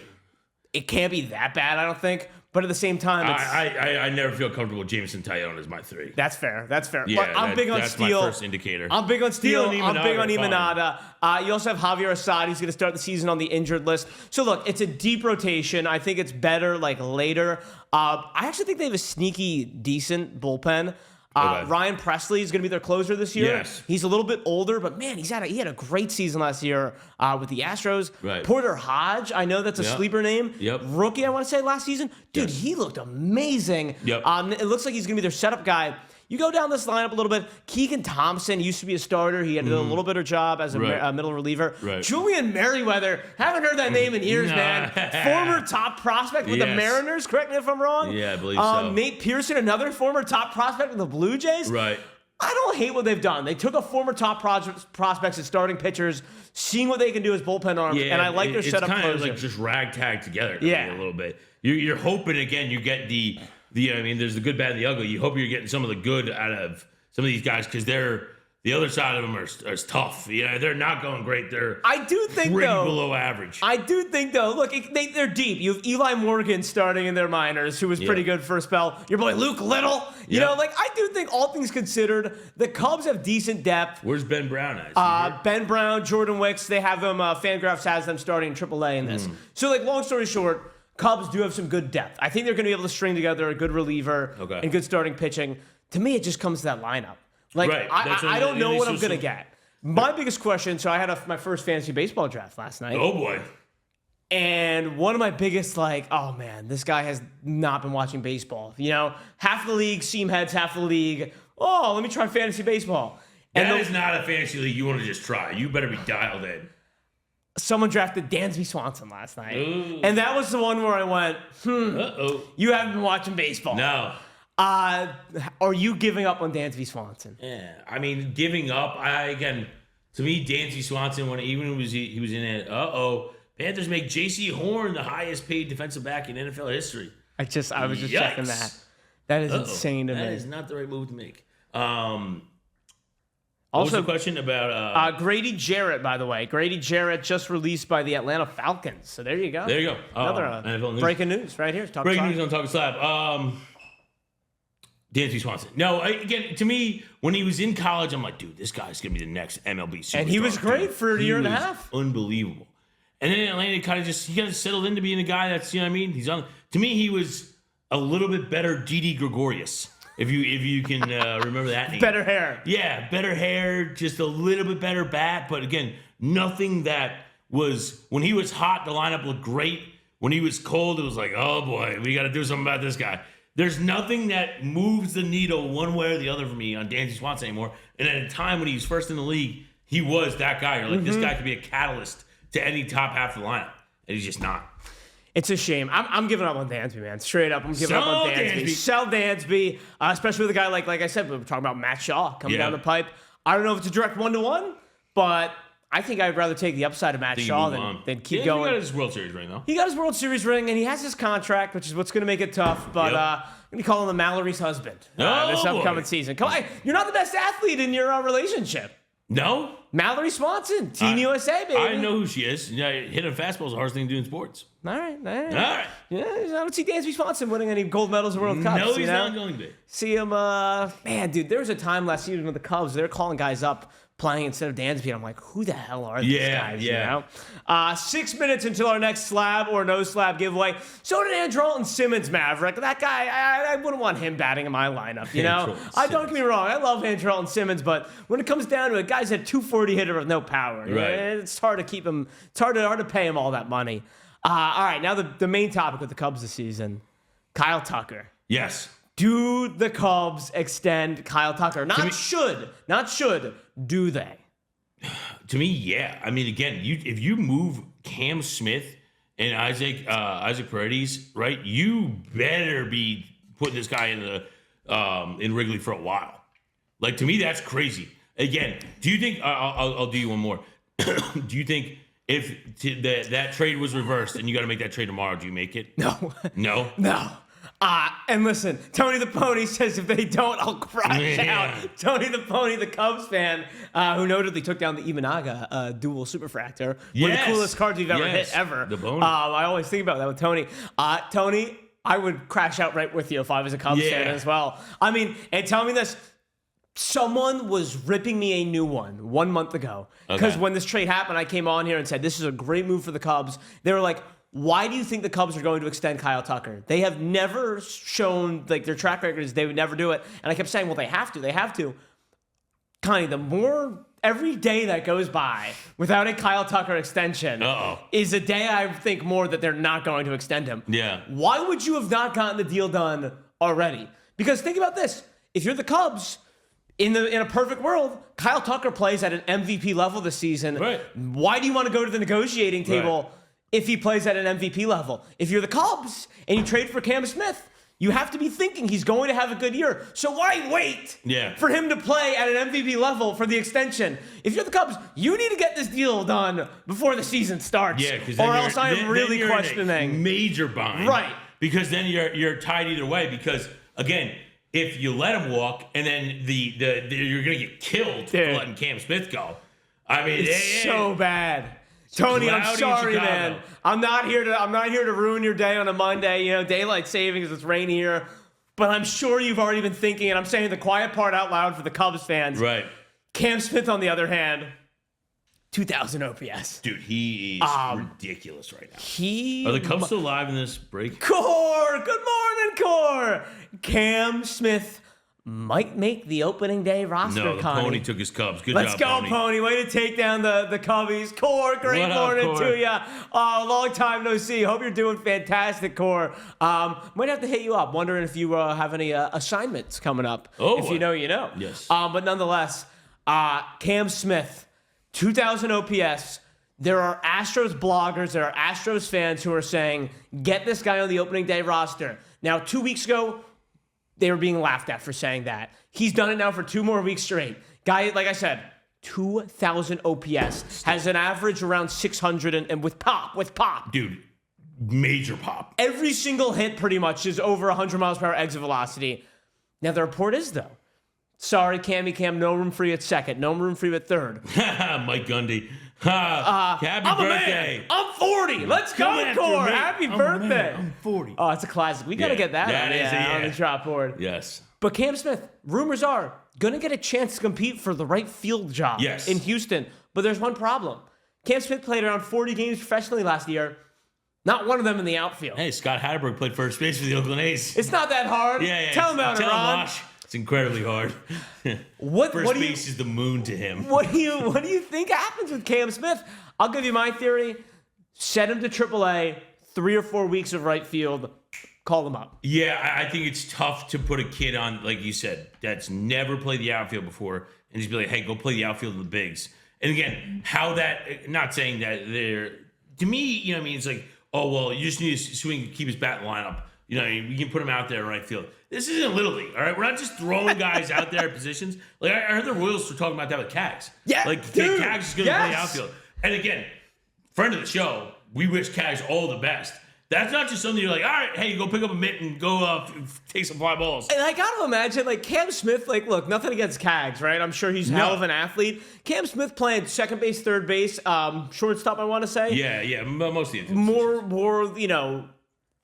It can't be that bad, I don't think. But at the same time, I never feel comfortable with Jameson Taillon as my 3. That's fair. Yeah, but I'm big on that's Steele. My first indicator. I'm big on Steele. I'm big on Imanaga. Imanada. You also have Javier Assad, who's going to start the season on the injured list. So look, it's a deep rotation. I think it's better like later. I actually think they have a sneaky decent bullpen. Okay. Ryan Presley is going to be their closer this year. Yes. He's a little bit older, but man, he had a great season last year with the Astros. Right. Porter Hodge, I know that's a sleeper name. Yep. Rookie, I want to say last season. Dude, he looked amazing. Yep. It looks like he's going to be their setup guy. You go down this lineup a little bit. Keegan Thompson used to be a starter. He had a little better job as a middle reliever. Right. Julian Merriweather, haven't heard that name in years, man. Former top prospect with the Mariners. Correct me if I'm wrong. Yeah, I believe so. Nate Pearson, another former top prospect with the Blue Jays. Right. I don't hate what they've done. They took a former top prospects and starting pitchers, seeing what they can do as bullpen arms, and I like their setup closing. It's kind of like just ragtag together to me a little bit. You're hoping, again, you get the I mean, there's the good, bad, and the ugly. You hope you're getting some of the good out of some of these guys because the other side of them are tough. They're not going great. They're pretty below average. I do think, though, look, they're deep. You have Eli Morgan starting in their minors, who was pretty good for a spell. Your boy Luke Little. You know, I do think, all things considered, the Cubs have decent depth. Where's Ben Brown at? Ben Brown, Jordan Wicks, they have them, Fangraphs has them starting in AAA in this. So, long story short, Cubs do have some good depth. I think they're going to be able to string together a good reliever and good starting pitching. To me, it just comes to that lineup. I don't know what I'm going to get. My biggest question, so I had my first fantasy baseball draft last night. Oh, boy. And one of my biggest, oh, man, this guy has not been watching baseball. Half the league, seam heads, half the league. Oh, let me try fantasy baseball. And that is not a fantasy league you want to just try. You better be dialed in. Someone drafted Dansby Swanson last night. Ooh. And that was the one where I went, you haven't been watching baseball. No. Are you giving up on Dansby Swanson? Yeah, I mean, giving up. To me, Dansby Swanson, he was in it. Panthers make J.C. Horn the highest paid defensive back in NFL history. I was just checking that. That is insane to me. That is not the right move to make. Also, a question about Grady Jarrett, by the way. Grady Jarrett just released by the Atlanta Falcons. So there you go. There you go. Another NFL news. breaking news right here. Breaking news on Talkin Slab. Dansby Swanson. No, again, to me, when he was in college, I'm like, dude, this guy's going to be the next MLB superstar. And he was great for a year and a half. Unbelievable. And then in Atlanta, he kind of settled into being a guy that's, you know what I mean? To me, he was a little bit better Didi Gregorius, if you can remember that name. Better hair. Yeah, better hair, just a little bit better bat. But again, nothing that was, when he was hot, the lineup looked great. When he was cold, it was like, oh boy, we got to do something about this guy. There's nothing that moves the needle one way or the other for me on Dansby Swanson anymore. And at a time when he was first in the league, he was that guy. You're like, this guy could be a catalyst to any top half of the lineup. And he's just not. It's a shame. I'm giving up on Dansby, man. Straight up, I'm giving up on Dansby. Sell Dansby, especially with a guy like I said, we were talking about Matt Shaw coming down the pipe. I don't know if it's a direct 1-to-1, but I think I'd rather take the upside of Matt Shaw than keep going. He got his World Series ring, though. He got his World Series ring, and he has his contract, which is what's going to make it tough. But I'm going to call him the Mallory's husband this upcoming season. Come on, you're not the best athlete in your relationship. No? Mallory Swanson, Team USA, baby. I know who she is. Hitting a fastball is the hardest thing to do in sports. All right. Yeah, I don't see Dansby Swanson winning any gold medals in World Cups. No, he's not going to. See him, man, dude, there was a time last season with the Cubs, they're calling guys up playing instead of Dansby. I'm like, who the hell are these guys? Yeah. You know? 6 minutes until our next slab or no slab giveaway. So did Andrelton Simmons, Maverick. That guy, I wouldn't want him batting in my lineup, you know? Don't get me wrong, I love Andrelton Simmons, but when it comes down to it, guy's a 240 hitter with no power. Right. It's hard to keep him, it's hard to pay him all that money. All right, now the main topic with the Cubs this season, Kyle Tucker. Yes. Do the Cubs extend Kyle Tucker? Not should, do they? To me, yeah. I mean, again, if you move Cam Smith and Isaac Paredes, right, you better be putting this guy in Wrigley for a while. Like, to me, that's crazy. Again, do you think I'll do you one more? Do you think if that trade was reversed and you got to make that trade tomorrow, do you make it? No. No? No. And listen, Tony the Pony says if they don't, I'll crash out. Tony the Pony, the Cubs fan, who notably took down the Imanaga dual superfractor. One of the coolest cards we've ever hit, ever. The Pony. I always think about that with Tony. Tony, I would crash out right with you if I was a Cubs fan as well. I mean, and tell me this. Someone was ripping me a new one 1 month ago. Because when this trade happened, I came on here and said, this is a great move for the Cubs. They were like, why do you think the Cubs are going to extend Kyle Tucker? They have never shown, like, their track record is they would never do it. And I kept saying, well, they have to. Connie, every day that goes by without a Kyle Tucker extension is a day I think more that they're not going to extend him. Yeah. Why would you have not gotten the deal done already? Because think about this. If you're the Cubs, in a perfect world, Kyle Tucker plays at an MVP level this season. Right. Why do you want to go to the negotiating table if he plays at an MVP level? If you're the Cubs and you trade for Cam Smith, you have to be thinking he's going to have a good year. So why wait for him to play at an MVP level for the extension? If you're the Cubs, you need to get this deal done before the season starts. Yeah, because or else I'm really questioning. Major bind. Right. Because then you're tied either way. Because again, if you let him walk and then you're gonna get killed for letting Cam Smith go. I mean, it's so bad. Tony, I'm sorry, man. I'm not here to ruin your day on a Monday. You know, daylight savings, it's rain here. But I'm sure you've already been thinking, and I'm saying the quiet part out loud for the Cubs fans. Right. Cam Smith, on the other hand, 2,000 OPS. Dude, he is ridiculous right now. Are the Cubs still alive in this break? Core! Good morning, Core! Cam Smith might make the opening day roster, No, the Connie. Pony took his Cubs. Good Let's job, go, Pony. Way to take down the Cubbies. Core, great morning to you. Long time no see. Hope you're doing fantastic, Core. Might have to hit you up. Wondering if you have any assignments coming up. Oh, if you know, you know. Yes. But nonetheless, Cam Smith, 2,000 OPS. There are Astros bloggers, there are Astros fans who are saying, get this guy on the opening day roster. Now, 2 weeks ago, they were being laughed at for saying that. He's done it now for 2 more weeks straight. Guy, like I said, 2,000 OPS. Has an average around 600 and with pop. Dude, major pop. Every single hit pretty much is over 100 miles per hour exit velocity. Now, the report is, though, sorry, Cam, no room for you at second. No room for you at third. Mike Gundy. Happy birthday. I'm 40. Let's go, Core. Happy birthday. I'm 40. Oh, it's a classic. We got to get that on the drop board. Yes. But Cam Smith, rumors are, going to get a chance to compete for the right field job in Houston. But there's one problem. Cam Smith played around 40 games professionally last year. Not one of them in the outfield. Hey, Scott Hatterberg played first base for the Oakland A's. It's not that hard. Yeah. Tell him about it, Ron. It's incredibly hard. First base is the moon to him. What do you think happens with Cam Smith? I'll give you my theory. Set him to AAA, 3 or 4 weeks of right field. Call him up. Yeah, I think it's tough to put a kid on, like you said, that's never played the outfield before, and just be like, hey, go play the outfield in the bigs. And again, how that, not saying that they're, to me, you know what I mean? It's like, oh, well, you just need to swing, keep his bat in the lineup. You know, you can put him out there in right field. This isn't Little League, all right? We're not just throwing guys out there at positions. Like, I heard the Royals were talking about that with Cags. Yeah, like, dude, Cags is going to play outfield. And again, friend of the show, we wish Cags all the best. That's not just something you're like, all right, hey, go pick up a mitt and go take some fly balls. And I got to imagine, like, Cam Smith, like, look, nothing against Cags, right? I'm sure he's a hell of an athlete. Cam Smith playing second base, third base, shortstop, I want to say. Yeah, mostly. More, you know,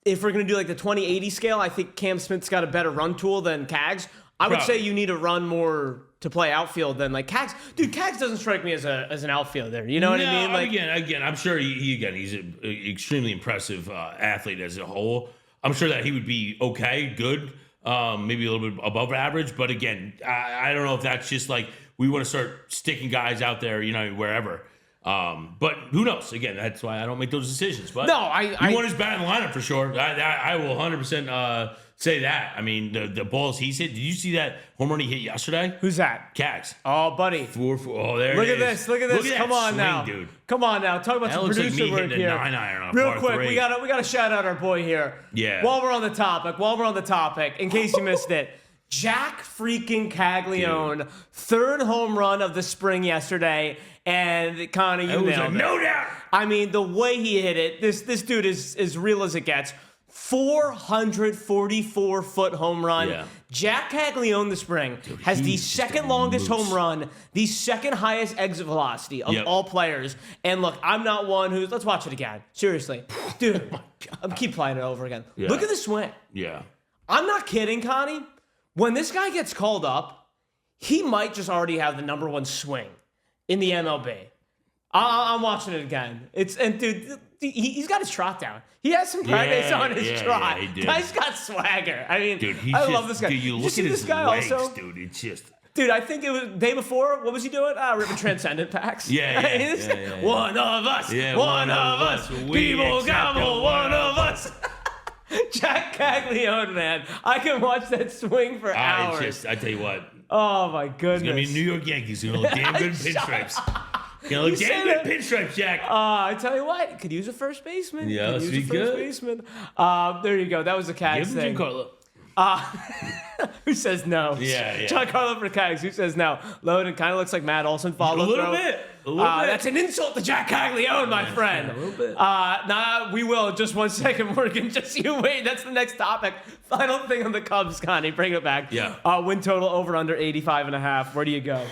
if we're going to do like the 20-80 scale, I think Cam Smith's got a better run tool than Cags. I would say you need to run more to play outfield than like Cags. Dude, Cags doesn't strike me as an outfielder. You know what I mean? Like, again, I'm sure he's an extremely impressive athlete as a whole. I'm sure that he would be okay, good, maybe a little bit above average. But again, I don't know if that's just like we want to start sticking guys out there, you know, wherever. But who knows? Again, that's why I don't make those decisions. But no, I want his bat in the lineup for sure. I will 100% say that. I mean, the balls he's hit. Did you see that home run he hit yesterday? Who's that? Cags. Oh, buddy. 4-4. Oh, there Look it at is. this. Look at this. Come on swing, now, dude. Come on now. Talk about That some looks producer like me work hitting here. a 9-iron on Real par quick, 3. we gotta shout out our boy here. Yeah. While we're on the topic, in case you missed it, Jack freaking Caglione, third home run of the spring yesterday, and Connie, you nailed it. No doubt. I mean, the way he hit it, this dude is as real as it gets. 444-foot home run. Yeah. Jack Caglione this spring has the second longest home run, the second highest exit velocity of all players. And look, I'm not one who's, let's watch it again. Seriously. Dude, I'm keep playing it over again. Yeah. Look at the swing. Yeah. I'm not kidding, Connie. When this guy gets called up, he might just already have the number one swing in the MLB. I'm watching it again. Dude, he's got his trot down. He has some practice on his trot. Yeah, Guy's got swagger. I mean, dude, I love this guy. Dude, you look at his legs, dude. It's just. Dude, I think it was the day before. What was he doing? Ripping Transcendent packs. Yeah. One of us. Yeah, one of us. People gobble. One of us. Jack Caglione, man. I can watch that swing for hours. I tell you what. Oh, my goodness. It's going to be New York Yankees. You're going to look damn good in pinstripes. You're going to look damn good in pinstripes, Jack. I tell you what. Could use a first baseman. Yeah, could use a first baseman. There you go. That was a Cags thing. Giancarlo. Who says no? Yeah. Giancarlo Fricakes, who says no? Loden kind of looks like Matt Olson follow A little bit. That's an insult to Jack Caglione, my friend. A little bit. We will. Just 1 second, Morgan. Just you wait. That's the next topic. Final thing on the Cubs, Connie. Bring it back. Yeah. Win total over under 85.5. Where do you go?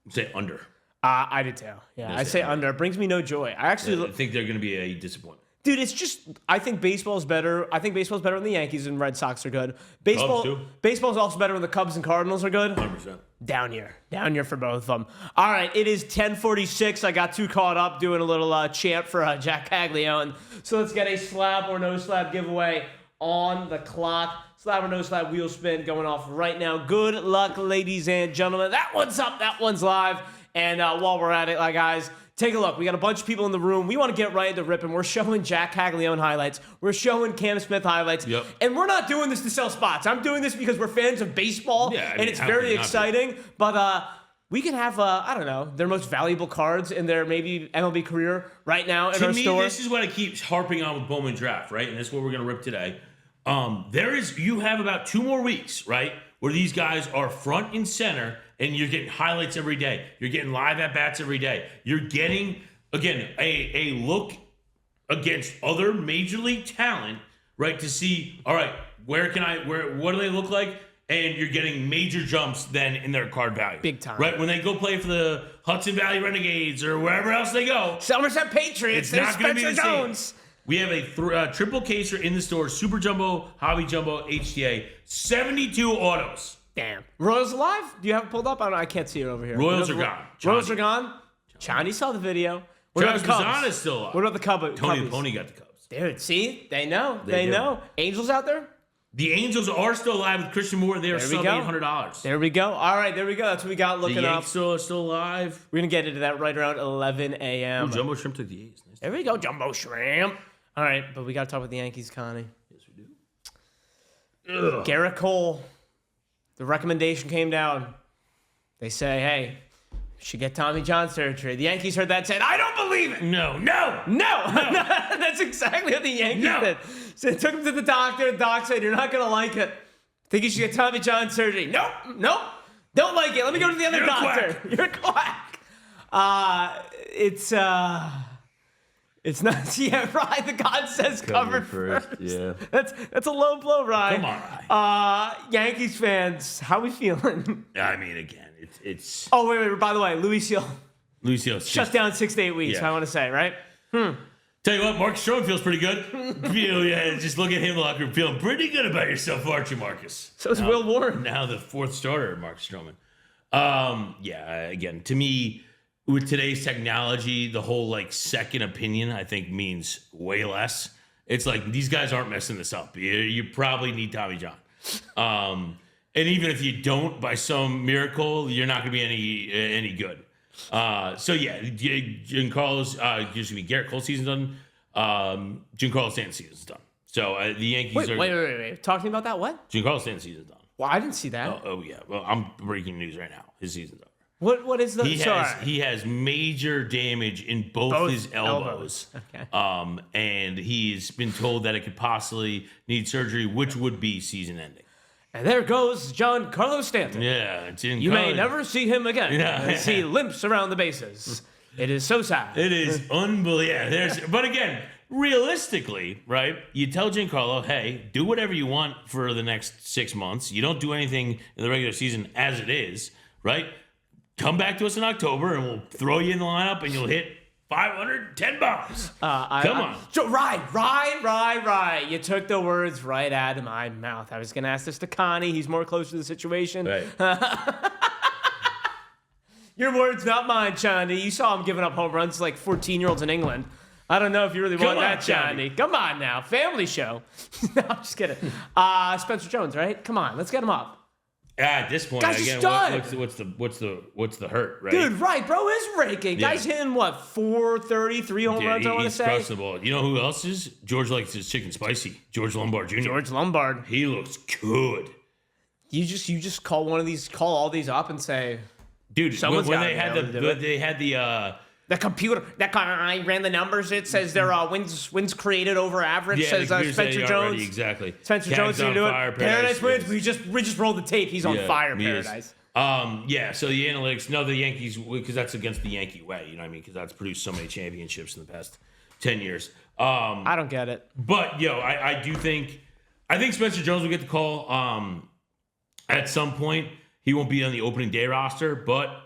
Say under. I did too. Yeah, I say under. It brings me no joy. I actually I think they're going to be a disappointment. Dude, it's just I think baseball's better. I think baseball's better when the Yankees and Red Sox are good. Baseball's also better when the Cubs and Cardinals are good. 100%. Down here for both of them. All right, it is 10:46. I got too caught up doing a little chant for Jack Caglione. So let's get a slab or no slab giveaway on the clock. Slab or no slab wheel spin going off right now. Good luck, ladies and gentlemen. That one's up. That one's live. And while we're at it, guys, take a look. We got a bunch of people in the room. We want to get right into ripping. We're showing Jack Caglione highlights. We're showing Cam Smith highlights. Yep. And we're not doing this to sell spots. I'm doing this because we're fans of baseball, and it's very exciting. But we can have, I don't know, their most valuable cards in their maybe MLB career right now in our store. To me, this is what I keep harping on with Bowman Draft, right? And that's what we're going to rip today. You have about 2 more weeks, right, where these guys are front and center, and you're getting highlights every day. You're getting live at-bats every day. You're getting, again, a look against other major league talent, right, to see, all right, what do they look like? And you're getting major jumps then in their card value. Big time. Right? When they go play for the Hudson Valley Renegades or wherever else they go. Somerset Patriots. It's not going to be the Jones. same. We have a triple caser in the store, Super Jumbo, Hobby Jumbo, HTA, 72 autos. Damn. Royals alive? Do you have it pulled up? I can't see it over here. Royals are gone. Royals are gone? Chani saw the video. What about the Cubs? Is still alive. What about the Cubs? Tony the Pony got the Cubs. Dude, see? They know. They do. know. Angels out there? The Angels are still alive with Christian Moore. They are sub $800. There we go. All right, there we go. That's what we got looking up. The Yankees are still alive. We're going to get into that right around 11 a.m. Ooh, Jumbo Shrimp took the A's. Nice. There we go, Jumbo Shrimp. All right, but we got to talk about the Yankees, Connie. Yes, we do. Ugh. Garrett Cole. The recommendation came down. They say, hey, you should get Tommy John surgery. The Yankees heard that and said, I don't believe it. No. That's exactly what the Yankees did. So they took him to the doctor. The doc said, you're not going to like it. Think you should get Tommy John surgery. Nope. Don't like it. Let me go to the other doctor. You're a quack. It's not, yeah, Rye, the God says covered first. Yeah. That's a low blow, Rye. Come on, Rye. Yankees fans, how we feeling? I mean, again, it's... Oh, wait, by the way, Luis Seal shut down 6 to 8 weeks, Yeah. I want to say, right? Tell you what, Marcus Stroman feels pretty good. Just look at him in the locker room, feeling pretty good about yourself, aren't you, Marcus? So is Will Warren. Now the 4th starter, Marcus Stroman. Again, to me... With today's technology, the whole second opinion, I think, means way less. It's like these guys aren't messing this up. You probably need Tommy John. And even if you don't, by some miracle, you're not going to be any good. Garrett Cole season's done. Giancarlo Stanton's season's done. So the Yankees are... Wait. Talk to me about that, what? Giancarlo Stanton's season's done. Well, I didn't see that. Oh yeah. Well, I'm breaking news right now. His season's done. What is the... He has major damage in both his elbows. Okay. And he's been told that it could possibly need surgery, which would be season ending. And there goes Giancarlo Stanton. Yeah, it's in You may college. never see him again as he limps around the bases. It is so sad. It is unbelievable. But again, realistically, right? You tell Giancarlo, hey, do whatever you want for the next 6 months. You don't do anything in the regular season as it is, right? Come back to us in October, and we'll throw you in the lineup, and you'll hit 510 bombs. Come on. Right. You took the words right out of my mouth. I was going to ask this to Connie. He's more close to the situation. Right. Your words, not mine, Chani. You saw him giving up home runs like 14-year-olds in England. I don't know if you really want that, Chani. Come on now. Family show. No, I'm just kidding. Spencer Jones, right? Come on. Let's get him up. At this point, Guy's again, what's the hurt, right? Dude, right, bro is raking. Yeah. Guy's hitting, 430, 3 home runs, I want to say. He's crushing the ball. You know who else is? George likes his chicken spicy. George Lombard Jr. George Lombard. He looks good. You just call all these up and say, dude, someone's when gotta they be had able to do it. they had The computer that I ran the numbers. It says their wins created over average. Yeah, says Spencer Jones. Already, exactly. Spencer Jones didn't do it. Paradise wins. We just rolled the tape. He's on fire. Paradise. So the analytics. No, the Yankees, because that's against the Yankee way. You know what I mean? Because that's produced so many championships in the past 10 years. I don't get it. But I do think Spencer Jones will get the call. At some point, he won't be on the opening day roster, but.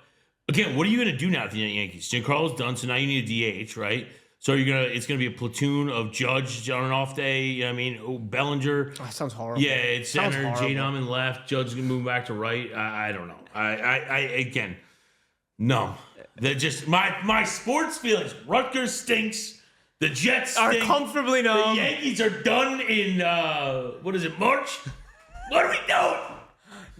Again, what are you going to do now at the Yankees? Giancarlo's done, so now you need a DH, right? So it's going to be a platoon of Judge on an off day. You know what I mean, Bellinger. That sounds horrible. Yeah, it's center, J-Dom in left. Judge is going to move back to right. I don't know. Again, no. They're just my sports feelings. Rutgers stinks. The Jets are stink. comfortably numb. The Yankees are done in March? What are we doing?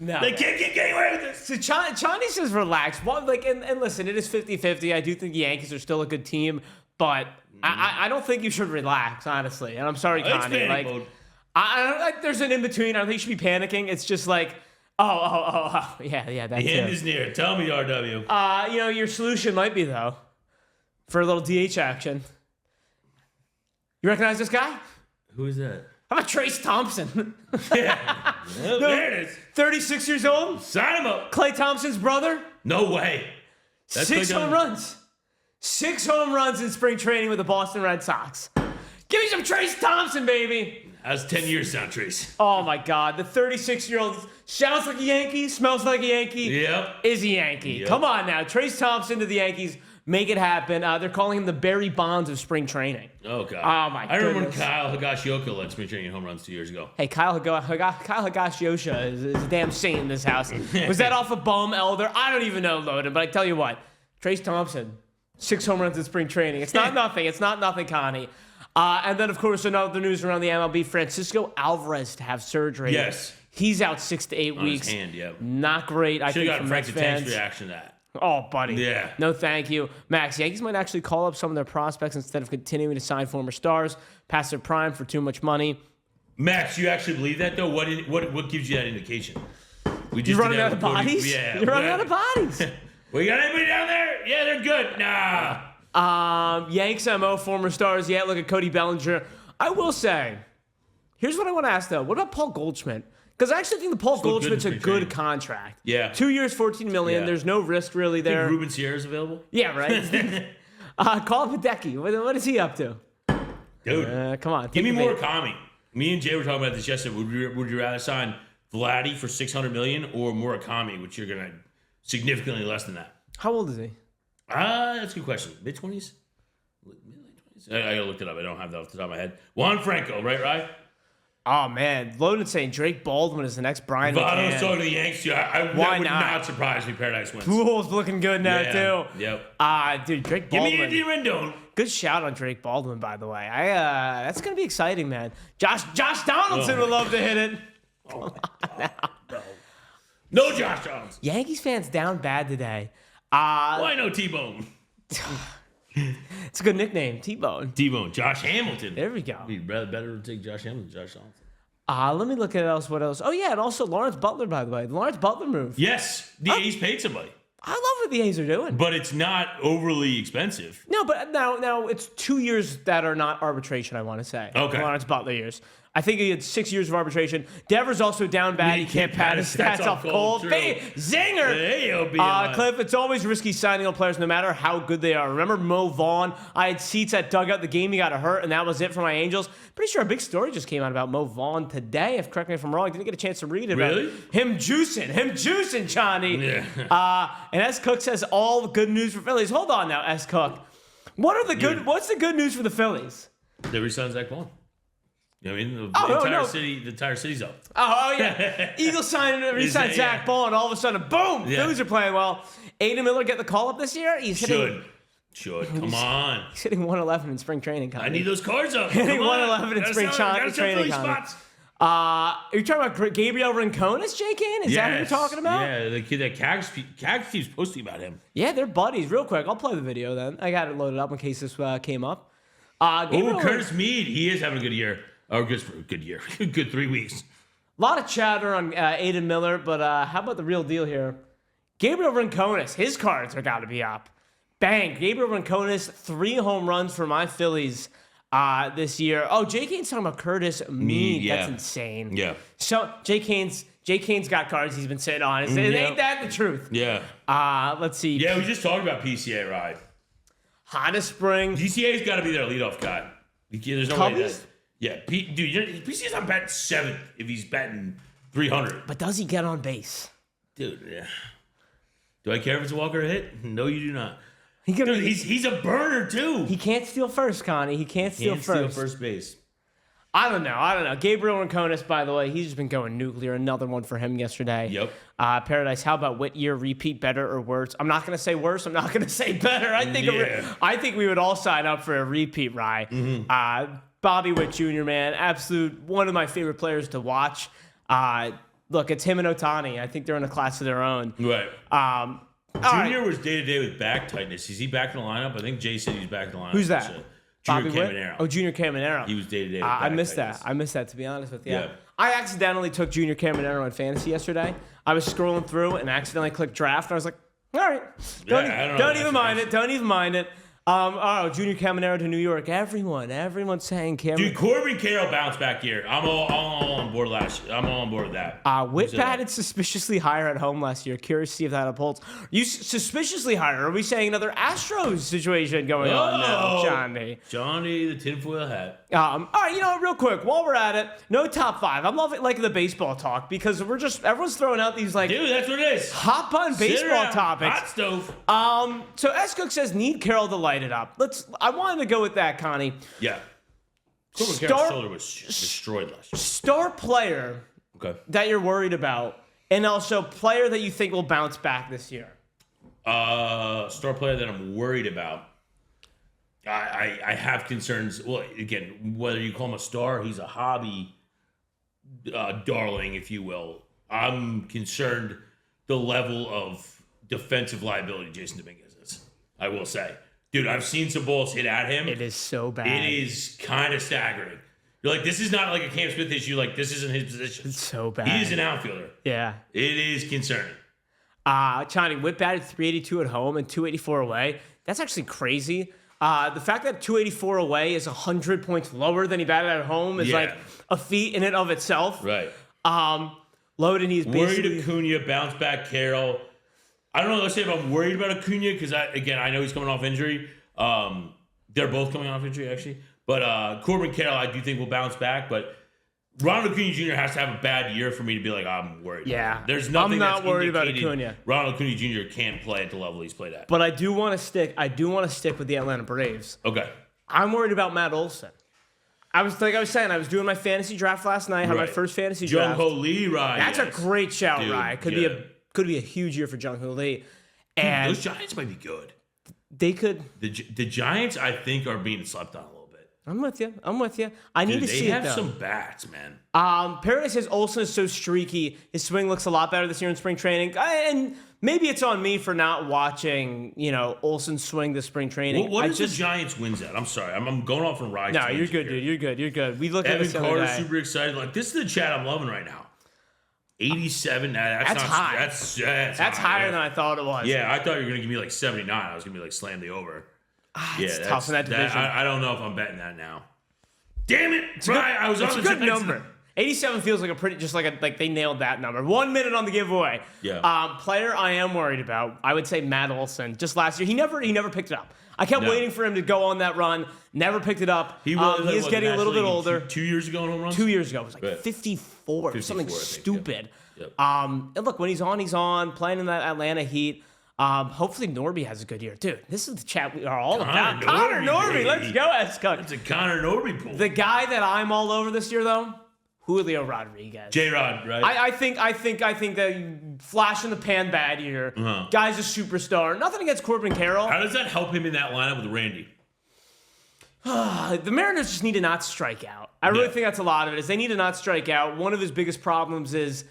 No. They can't keep getting away with this. So Chani says relax. And listen, it is 50-50. I do think the Yankees are still a good team, but I don't think you should relax, honestly. And I'm sorry, Connie. Mode. I don't like there's an in-between. I don't think you should be panicking. It's just like, yeah, that's it. The end is near. Tell me, RW. Your solution might be, though, for a little DH action. You recognize this guy? Who is that? How about Trace Thompson? Yeah. Well, there it is. 36 years old. Sign him up. Klay Thompson's brother. No way. That's 6 home runs. 6 home runs in spring training with the Boston Red Sox. Give me some Trace Thompson, baby. How's 10 years sound, Trace? Oh, my God. The 36-year-old sounds like a Yankee, smells like a Yankee, is a Yankee. Yep. Come on now. Trace Thompson to the Yankees. Make it happen. They're calling him the Barry Bonds of spring training. Oh, God. Oh, my goodness. I remember when Kyle Higashioka led spring training home runs 2 years ago. Hey, Kyle Higashioka is a damn saint in this house. Was that off of Bohm Elder? I don't even know, Loden, but I tell you what. Trace Thompson, 6 home runs in spring training. It's not nothing. It's not nothing, Connie. And then, of course, another news around the MLB, Francisco Alvarez to have surgery. Yes. He's out 6 to 8 weeks. His hand, yep. Not great, I think, got from Frank Mets the Tank's fans. reaction to that. Oh, buddy. Yeah. No, thank you. Max, Yankees might actually call up some of their prospects instead of continuing to sign former stars past their prime for too much money. Max, you actually believe that, though? What gives you that indication? You're running out of bodies? Yeah. You're running out of bodies. We got anybody down there? Yeah, they're good. Nah. Yanks MO, former stars. Yeah, look at Cody Bellinger. I will say, here's what I want to ask, though. What about Paul Goldschmidt? Because I actually think the Paul Goldschmidt's a good contract. Yeah. 2 years, $14 million. Yeah. There's no risk really there. Think Ruben Sierra's available? Yeah, right? Call Hideki. What is he up to? Dude. Come on. Give me more Murakami. Me and Jay were talking about this yesterday. Would you rather sign Vladdy for $600 million or Murakami, which you're going to significantly less than that? How old is he? That's a good question. Mid-20s? Mid-late 20s? I got to look it up. I don't have that off the top of my head. Juan Franco, right? Oh, man. Loden's saying Drake Baldwin is the next Brian Vado's McCann. talking to the Yanks. That would not surprise me. Paradise wins. Pujols looking good now, too. Yep. Dude, Drake Baldwin. Give me Andy Rendon. Good shout on Drake Baldwin, by the way. That's going to be exciting, man. Josh Donaldson would love to hit it. Oh, no Josh Donaldson. Yankees fans down bad today. Why no T-Bone? It's a good nickname, T-Bone. T-Bone. Josh Hamilton. There we go. It'd be better to take Josh Hamilton than Josh Donaldson. Let me look at what else. Oh, yeah, and also Lawrence Butler, by the way. The Lawrence Butler move. Yes, the A's paid somebody. I love what the A's are doing. But it's not overly expensive. No, but now it's 2 years that are not arbitration, I want to say. Okay. Lawrence Butler years. I think he had 6 years of arbitration. Devers also down bad. He can't pad his stats off cold. Zinger! Cliff, it's always risky signing on players no matter how good they are. Remember Mo Vaughn? I had seats at dugout the game he got hurt, and that was it for my Angels. Pretty sure a big story just came out about Mo Vaughn today. Correct me if I'm wrong. I didn't get a chance to read it. Really? Him juicing, Johnny. Yeah. And S. Cook says all the good news for Phillies. Hold on now, S. Cook. What's the good news for the Phillies? They re-signed Zach Bond. You know what I mean? The entire city's up. Oh yeah. Eagles re-signed Zach Bond. All of a sudden, boom! Yeah. Phillies are playing well. Aiden Miller get the call up this year. Should. Come on. He's hitting 111 in spring training. I need those cards up. Hitting 111 in spring training. Are you talking about Gabriel Rincones, J. Kane? Is that who you're talking about? Yeah, the kid that Cags keeps posting about him. Yeah, they're buddies. Real quick, I'll play the video then. I got it loaded up in case this came up. Curtis Mead. He is having a good year. Oh, good year. Good 3 weeks. A lot of chatter on Aiden Miller, but how about the real deal here? Gabriel Rincones, his cards are got to be up. Bang. Gabriel Rincones, 3 home runs for my Phillies this year. Oh, Jay Kane's talking about Curtis Mead. Yeah. That's insane. Yeah. So Jay Kane's got cards he's been sitting on. Ain't that the truth? Yeah. Let's see. Yeah, we just talked about PCA ride. Hottest spring. PCA's got to be their leadoff guy. There's no way that. Yeah, dude, PCA's not batting 7th if he's batting 300. But does he get on base? Dude, yeah. Do I care if it's a walk or a hit? No, you do not. Dude, he's a burner too. He can't steal first, Connie. He can't steal first base. I don't know. Gabriel Rincones, by the way, he's just been going nuclear. Another one for him yesterday. Yep. Paradise, how about Whittier repeat, better or worse? I'm not going to say worse. I'm not going to say better. I think we would all sign up for a repeat, Rye. Mm-hmm. Bobby Witt Jr., man, absolute one of my favorite players to watch. Look, it's him and Ohtani. I think they're in a class of their own. Right. Junior was day-to-day with back tightness. Is he back in the lineup? I think Jay said he's back in the lineup. Who's that? Junior Caminero. Oh, Junior Caminero. He was day-to-day with I missed tightness. that. I missed that, to be honest with you. Yeah. I accidentally took Junior Caminero in fantasy yesterday. I was scrolling through and accidentally clicked draft. And I was like, all right. Don't even mind it. Don't even mind it. Junior Caminero to New York. Everyone's saying Caminero. Dude, Corbin Carroll bounced back here. I'm all on board I'm all on board with that. Whit batted suspiciously higher at home last year. Curious to see if that upholds. You suspiciously higher? Are we saying another Astros situation going on now, Johnny? Johnny, the tinfoil hat. All right, real quick, while we're at it, no top 5. I'm loving the baseball talk because everyone's throwing out these dude, that's what it is. Hot bun baseball topics. Hot stove. So S Cook says need Carroll to light it up. I wanted to go with that, Connie. Yeah. Corbin Carroll's shoulder was destroyed last year. Star player that you're worried about, and also player that you think will bounce back this year. Star player that I'm worried about. I have concerns. Well, again, whether you call him a star, he's a hobby darling, if you will. I'm concerned the level of defensive liability Jason Dominguez is. I will say. Dude, I've seen some balls hit at him. It is so bad. It is kind of staggering. You're like, this is not like a Cam Smith issue. Like, this isn't his position. It's so bad. He is an outfielder. Yeah. It is concerning. Johnny, Whit batted 382 at home and 284 away. That's actually crazy. The fact that 284 away is 100 points lower than he batted at home is like a feat in and of itself. Right. Loaded, he's basically... Worried Acuna, bounce back Carroll. I don't know. Let's say if I'm worried about Acuna because I know he's coming off injury. They're both coming off injury actually, but Corbin Carroll I do think will bounce back. But Ronald Acuna Jr. has to have a bad year for me to be like I'm worried. Yeah, there's nothing. I'm not that's worried about Acuna. Ronald Acuna Jr. can't play at the level he's played at. But I do want to stick. with the Atlanta Braves. Okay. I'm worried about Matt Olson. I was doing my fantasy draft last night. Had my first fantasy draft. Jung Ho Lee, right? That's a great shout, Rye. Could be a huge year for Jung Ho Lee. And those Giants might be good. They could. The Giants, I think, are being slept on a little bit. I'm with you. I need to see it, though. They have some bats, man. Paradise says Olson is so streaky. His swing looks a lot better this year in spring training. And maybe it's on me for not watching, Olson swing the spring training. What is the Giants wins at? I'm sorry. I'm going off on Rye. No, you're good, dude. You're good. We look at Evan this the other Carter's day. super excited. Like, this is the chat I'm loving right now. 87. That's high. That's higher than I thought it was. Yeah, I thought you were going to give me like 79. I was going to be like, slam the over. It's tough in that division. I don't know if I'm betting that now. Damn it! I was on a good number. 87 feels like like they nailed that number. 1 minute on the giveaway. Yeah. Player I am worried about, I would say Matt Olson. Just last year, he never picked it up. I kept waiting for him to go on that run. Never picked it up. He is getting a little bit older. 2 years ago in home runs? 2 years ago. It was like 54 something stupid. Yep. And look, when he's on, he's on. Playing in that Atlanta Heat. Hopefully Norby has a good year. Dude, this is the chat we are all about. Connor Norby. Let's go, S-Cook. It's a Connor Norby pool. The guy that I'm all over this year, though, Julio Rodriguez. J-Rod, right? I think that flash in the pan bad year. Guy's a superstar. Nothing against Corbin Carroll. How does that help him in that lineup with Randy? The Mariners just need to not strike out. I really think that's a lot of it. Is they need to not strike out. One of his biggest problems is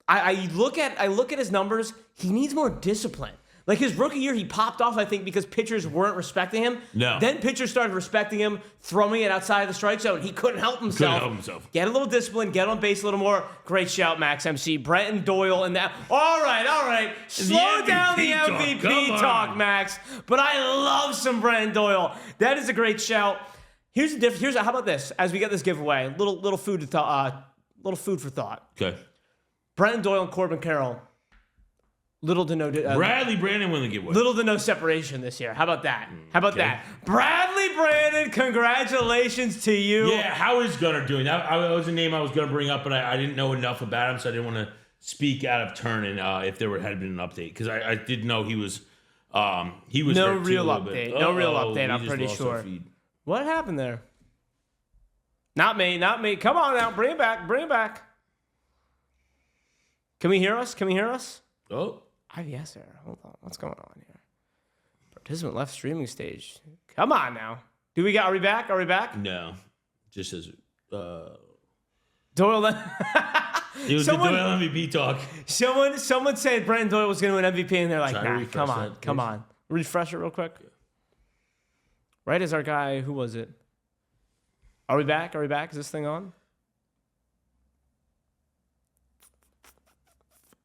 I look at his numbers. He needs more discipline. Like his rookie year, he popped off, I think, because pitchers weren't respecting him. No. Then pitchers started respecting him, throwing it outside of the strike zone. He couldn't help himself. Get a little discipline, get on base a little more. Great shout, Max MC. Brenton Doyle and that. All right. Slow down the MVP talk, Max. But I love some Brenton Doyle. That is a great shout. Here's the difference. How about this? As we get this giveaway, little food for thought. Okay. Brenton Doyle and Corbin Carroll. Little to no Bradley Brandon won the giveaway. Little to no separation this year. How about that? Bradley Brandon, congratulations to you. Yeah, how is Gunnar doing? That was a name I was going to bring up, but I didn't know enough about him, so I didn't want to speak out of turn and if there had been an update, because I didn't know he was no real update. No real update, I'm pretty sure. What happened there? Not me. Come on now, bring it back. Can we hear us? Oh. IBS error. Hold on. What's going on here? Participant left streaming stage. Come on now. Are we back? No. Just says Doyle. It was the Doyle MVP talk. Someone said Brenton Doyle was going to win MVP, and they're like, nah, come on. Refresh it real quick. Right as our guy, who was it? Are we back? Is this thing on?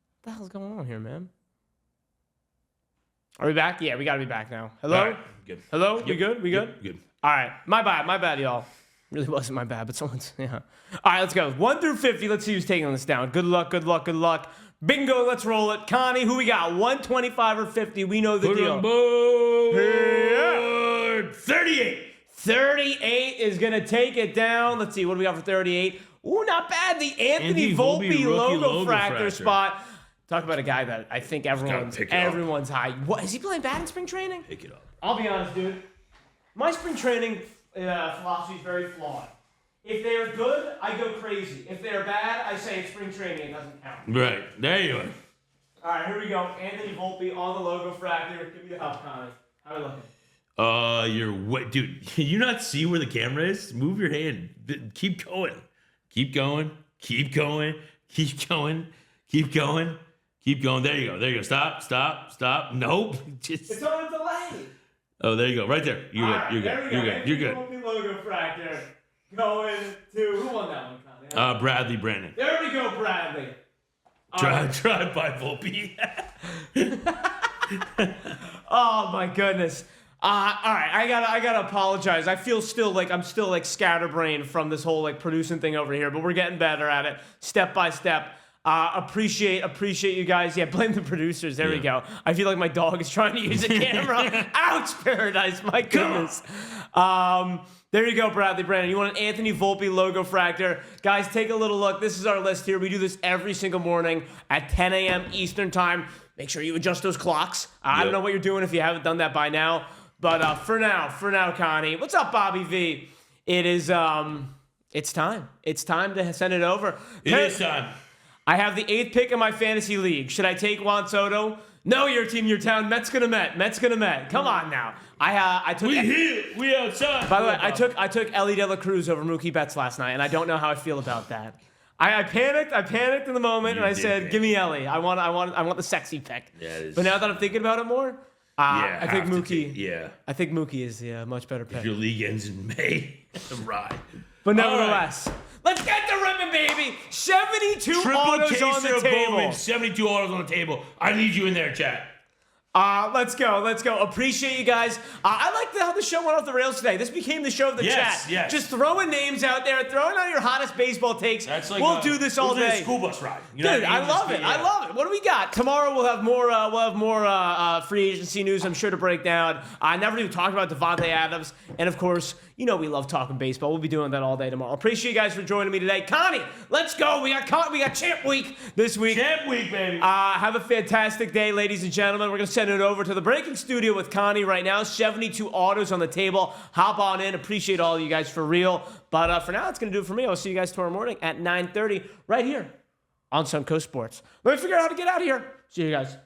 What the hell's going on here, man? Are we back? Yeah, we gotta be back now. Hello? All right, good. Hello? Yep. We good? Good. All right. My bad, y'all. Really wasn't my bad, but someone's, yeah. All right, let's go. 1 through 50. Let's see who's taking this down. Good luck. Bingo, let's roll it. Connie, who we got? 125 or 50? We know the deal. Board. 38. 38 is gonna take it down. Let's see, what do we got for 38? Ooh, not bad. The Anthony Volpe logo fractor spot. Talk about a guy that I think everyone's high. What, is he playing bad in spring training? Pick it up. I'll be honest, dude. My spring training philosophy is very flawed. If they are good, I go crazy. If they are bad, I say it's spring training. It doesn't count. Right. There you are. All right, here we go. Anthony Volpe on the logo fractor. Give me the help, Connie. How are we looking? You're what, dude? Can you not see where the camera is? Move your hand. Keep going. Keep going. There you go. Stop. Nope. It's on a delay. Oh, there you go. Right there. You're good. Volpe logo fractor. Going to, who won that one, Connie? Bradley Brandon. There we go, Bradley. Drive by Volpe. Oh my goodness. All right, I gotta apologize. I feel I'm still scatterbrained from this whole producing thing over here, but we're getting better at it, step by step. Appreciate you guys. Yeah, blame the producers. There we go. I feel like my dog is trying to use a camera. Ouch, Paradise. My goodness. There you go, Bradley Brandon. You want an Anthony Volpe logo fractor. Guys, take a little look. This is our list here. We do this every single morning at 10 a.m. Eastern time. Make sure you adjust those clocks. I don't know what you're doing if you haven't done that by now. But for now, Connie. What's up, Bobby V? It is, it's time. It's time to send it over. It is time. I have the 8th pick in my fantasy league. Should I take Juan Soto? No, your team, your town. Mets gonna Met. Come on now. I took. We here. We outside. By the way, I took Ellie De La Cruz over Mookie Betts last night, and I don't know how I feel about that. I panicked in the moment, and I said, "Give me Ellie. I want the sexy pick." Yeah, it is. But now that I'm thinking about it more, I think Mookie. I think Mookie is a much better pick. If your league ends in May, ride. But nevertheless. Let's get the ribbon, baby. 72 autos on the table. Bowman, 72 autos on the table. I need you in there, chat. Let's go. Appreciate you guys. I like how the show went off the rails today. This became the show of the chat. Yes. Just throwing names out there, throwing out your hottest baseball takes. That's like we'll do this all day. A school bus ride. Dude, I love it. I love it. What do we got? Tomorrow we'll have more free agency news, I'm sure, to break down. I never even talked about Devontae Adams. And of course, we love talking baseball. We'll be doing that all day tomorrow. Appreciate you guys for joining me today. Connie, let's go. We got Champ Week this week. Champ Week, baby. Have a fantastic day, ladies and gentlemen. We're going to send it over to the breaking studio with Connie right now. 72 autos on the table. Hop on in. Appreciate all of you guys for real. But for now, that's going to do it for me. I'll see you guys tomorrow morning at 9:30 right here on Suncoast Sports. Let me figure out how to get out of here. See you guys.